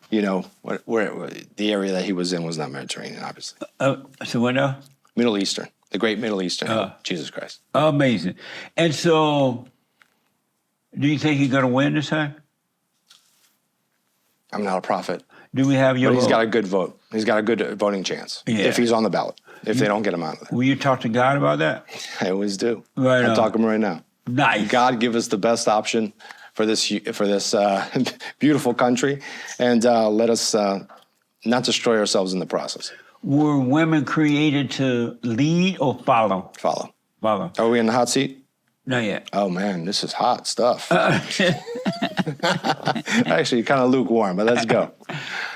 You know, where the area that he was in was not Mediterranean, obviously. So what else? Middle Eastern, the great Middle Eastern hope, Jesus Christ. Amazing. And so, do you think he's going to win this time? I'm not a prophet, Do we have your but he's vote? got a good vote. He's got a good voting chance Yeah. if he's on the ballot. If they don't get him out of there, Will you talk to God about that? I always do. Right I'm on. talking right now. Nice. God, give us the best option for this beautiful country, and let us not destroy ourselves in the process. Were women created to lead or follow? Follow. Follow. Are we in the hot seat? Not yet. Oh man, this is hot stuff. Actually, kind of lukewarm, but let's go.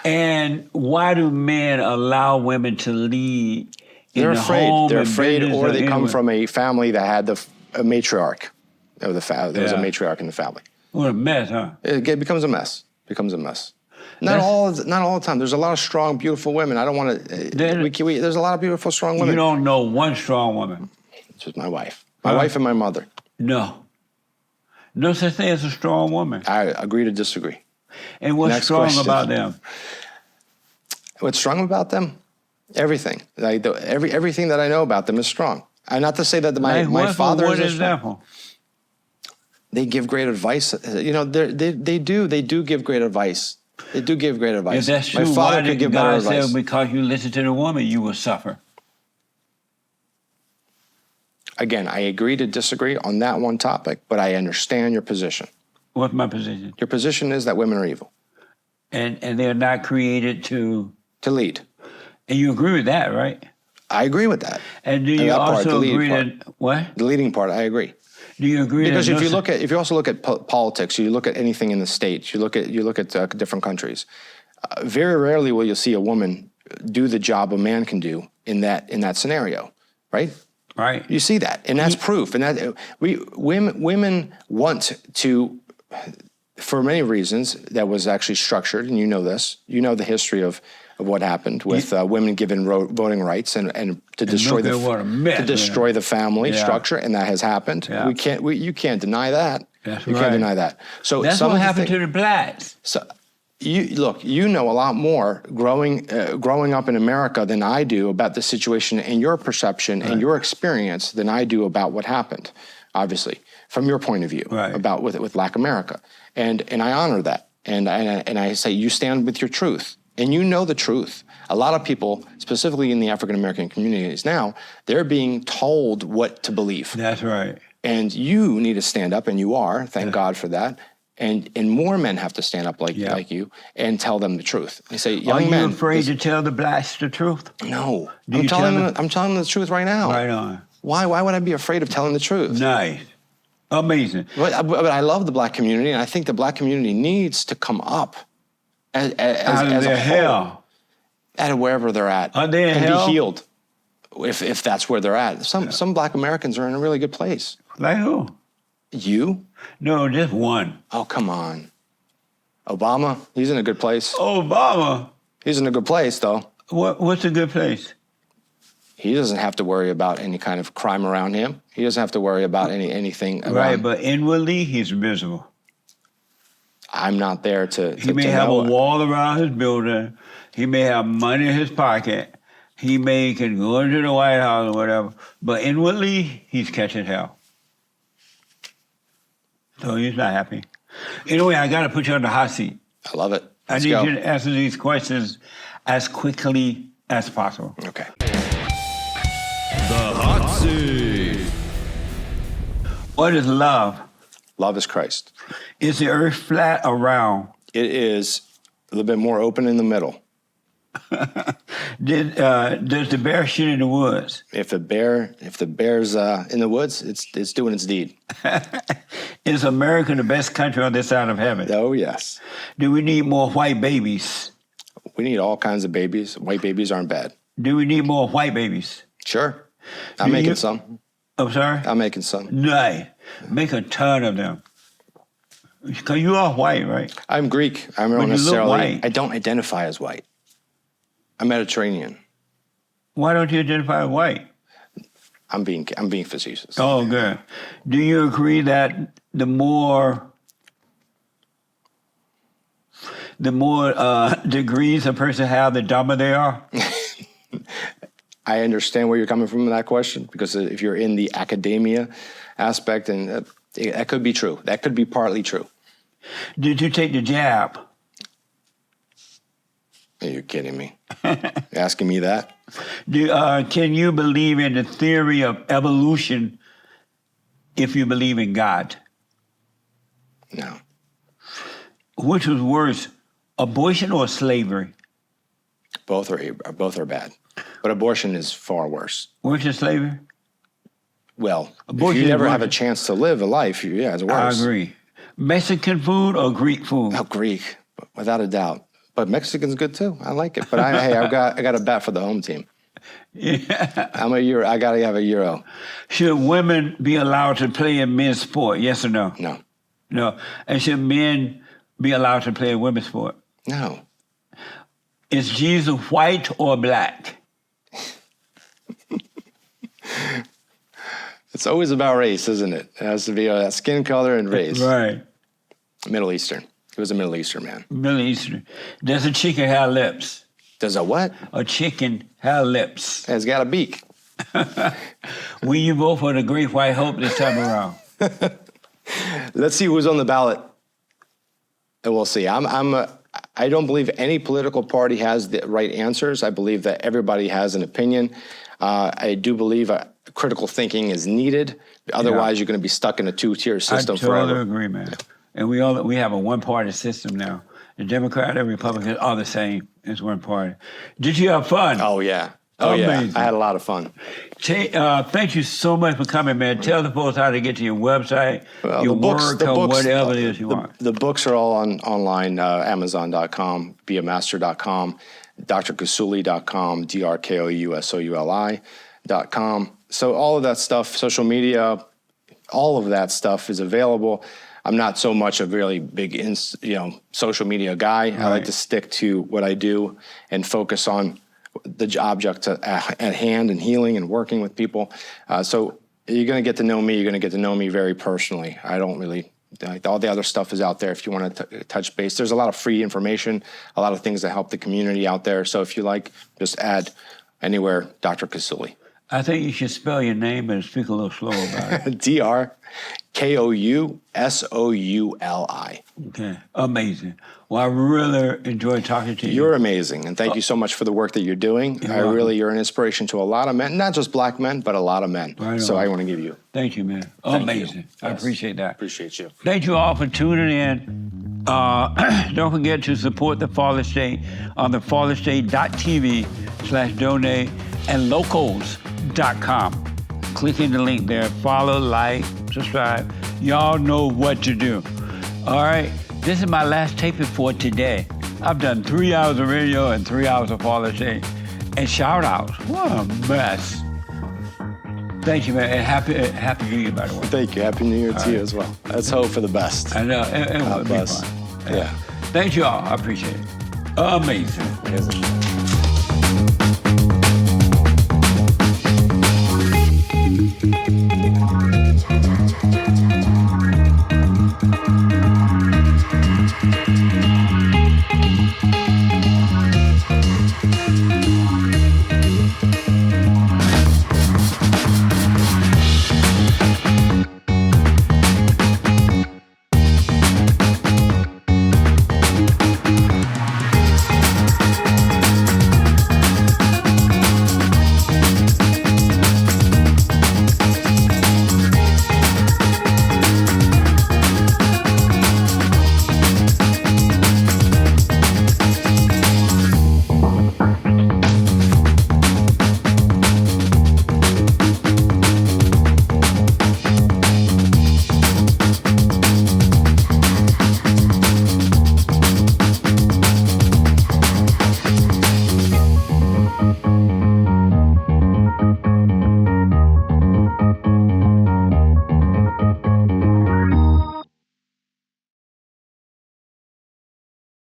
And why do men allow women to lead in They're the afraid. home? They're and afraid, business or they come anywhere? from a family that had a matriarch. There was a Yeah. matriarch in the family. What a mess, huh? It becomes a mess. Becomes a mess. That's- Not all the time. There's a lot of strong, beautiful women. I don't want to. There's a lot of beautiful, strong You women. don't know one strong woman. It's just my wife. My wife and my mother. No. No such thing as a strong woman. I agree to disagree. And what's Next strong question. about them? What's strong about them? Everything. Everything that I know about them is strong. And not to say that my Like father what is strong. example? They give great advice. You know, they do give great advice. They do give great advice. If that's true, my why father could did give better God advice. say because you listen to the woman, you will suffer? Again, I agree to disagree on that one topic, but I understand your position. What's my position? Your position is that women are evil. And they're not created to, To lead. and you agree with that, right? I agree with that. And do And you that part, also the leading agree part. that, what? The leading part, I agree. Do you agree Because that if you also look at politics, you look at anything in the states, you look at different countries. Very rarely will you see a woman do the job a man can do in that scenario, right? right? You see that, and that's proof. And that women want to, for many reasons, that was actually structured, and you know this. You know the history of what happened with women given voting rights and to destroy look at what a mess, the family Yeah. structure, and that has happened. Yeah. You can't deny that. That's you right. can't deny that. So That's some what of the happened thing- to the blacks. so, you know a lot more growing up in America than I do about the situation and your perception and your experience than I do about what happened, obviously, from your point of view Right. about with Black America. And I honor that. And I say you stand with your truth. And you know the truth. A lot of people, specifically in the African American communities now, they're being told what to believe. That's right. And you need to stand up, and you are, thank God for that. And more men have to stand up like you and tell them the truth. They say, young Are you men. afraid to tell the blacks the truth? No. Do I'm you telling tell them, I'm telling them the truth right now. Right on. Why would I be afraid of telling the truth? Nice. Amazing. But I love the Black community, and I think the Black community needs to come up as Out of as their a whole, hell. at wherever they're at, Are they in and hell? be healed. If that's where they're at. Some Black Americans are in a really good place. Like who? You? No, just one. Oh, come on. Obama, he's in a good place. Obama. He's in a good place, though. What's a good place? He doesn't have to worry about any kind of crime around him. He doesn't have to worry about anything around. Right, but inwardly, he's miserable. I'm not there to He may have know a it. wall around his building. He may have money in his pocket. He can go into the White House or whatever. But inwardly, he's catching hell. So he's not happy. Anyway, I got to put you on the hot seat. I love it. I Let's need go. you to answer these questions as quickly as possible. Okay. The hot seat. What is love? Love is Christ. Is the earth flat or round? It is a little bit more open in the middle. Does the bear shit in the woods? If the bear's in the woods, it's doing its deed. Is America the best country on this side of heaven? Oh yes. Do we need more white babies? We need all kinds of babies. White babies aren't bad. Do we need more white babies? Sure. I'm Do making you- some. I'm sorry? I'm making some. No. Make a ton of them. Because you are white, right? I'm Greek. I'm But not you look necessarily. white. I don't identify as white. I'm Mediterranean. Why don't you identify as white? I'm being facetious. Oh, good. Do you agree that the more degrees a person have, the dumber they are? I understand where you're coming from in that question, because if you're in the academia aspect, and that could be true. That could be partly true. Did you take the jab? Are you kidding me? You're asking me that? Can you believe in the theory of evolution if you believe in God? No. Which was worse, abortion or slavery? Both are bad. But abortion is far worse. Worse than slavery? Well, Abortion if you is never worse. have a chance to live a life, yeah, it's worse. I agree. Mexican food or Greek food? Oh, Greek, without a doubt. But Mexican's good too. I like it. But I got a bat for the home team. Yeah. I'm a Euro. I gotta have a Euro. Should women be allowed to play in men's sport? Yes or no? No, No. And should men be allowed to play in women's sport? no. Is Jesus white or black? It's always about race, isn't it? It has to be skin color and race. Right. Middle Eastern. He was a Middle Eastern man. Middle Eastern. Does a chicken have lips? Does a what? A chicken have lips. It's got a beak. Will you vote for the Great White Hope this time around? Let's see who's on the ballot, and we'll see. I don't believe any political party has the right answers. I believe that everybody has an opinion. I do believe critical thinking is needed. Otherwise, you're going to be stuck in a two-tier system I totally forever. agree, man. And we have a one-party system now. The Democrat and Republicans are the same as one party. Did you have fun? Oh yeah. Oh Amazing. yeah. I had a lot of fun. Thank you so much for coming, man. Tell the folks how to get to your website, Well, your work, or whatever it is you want. The books are all online, Amazon.com, beamaster.com, drkousouli.com, drkousouli.com. So all of that stuff, social media, all of that stuff is available. I'm not so much a really big, social media guy. I like to stick to what I do and focus on the object at hand and healing and working with people. So you're going to get to know me. You're going to get to know me very personally. I don't really, all the other stuff is out there if you want to touch base. There's a lot of free information, a lot of things that help the community out there. So if you like, just add anywhere Dr. Kousouli. I think you should spell your name and speak a little slow about it. DrKousouli. Okay, amazing. Well, I really enjoyed talking to you. You're amazing, and thank you so much for the work that you're doing. You're an inspiration to a lot of men, not just black men, but a lot of men. Right So on. I want to give you. Thank you, man. Thank Amazing. you. I Yes. appreciate that. Appreciate you. Thank you all for tuning in. Don't forget to support The Fallen State on thefallenState.tv/donate and locals.com. Click in the link there. Follow, like, subscribe. Y'all know what to do. All right. This is my last taping for today. I've done 3 hours of radio and 3 hours of Fallen State. And shout outs. What a mess. Thank you, man. And happy New Year, by the way. Thank you. Happy New Year to you as well. Let's hope for the best. I know. It will be bless. fun. Yeah. Thank you all. I appreciate it. Amazing. Yes.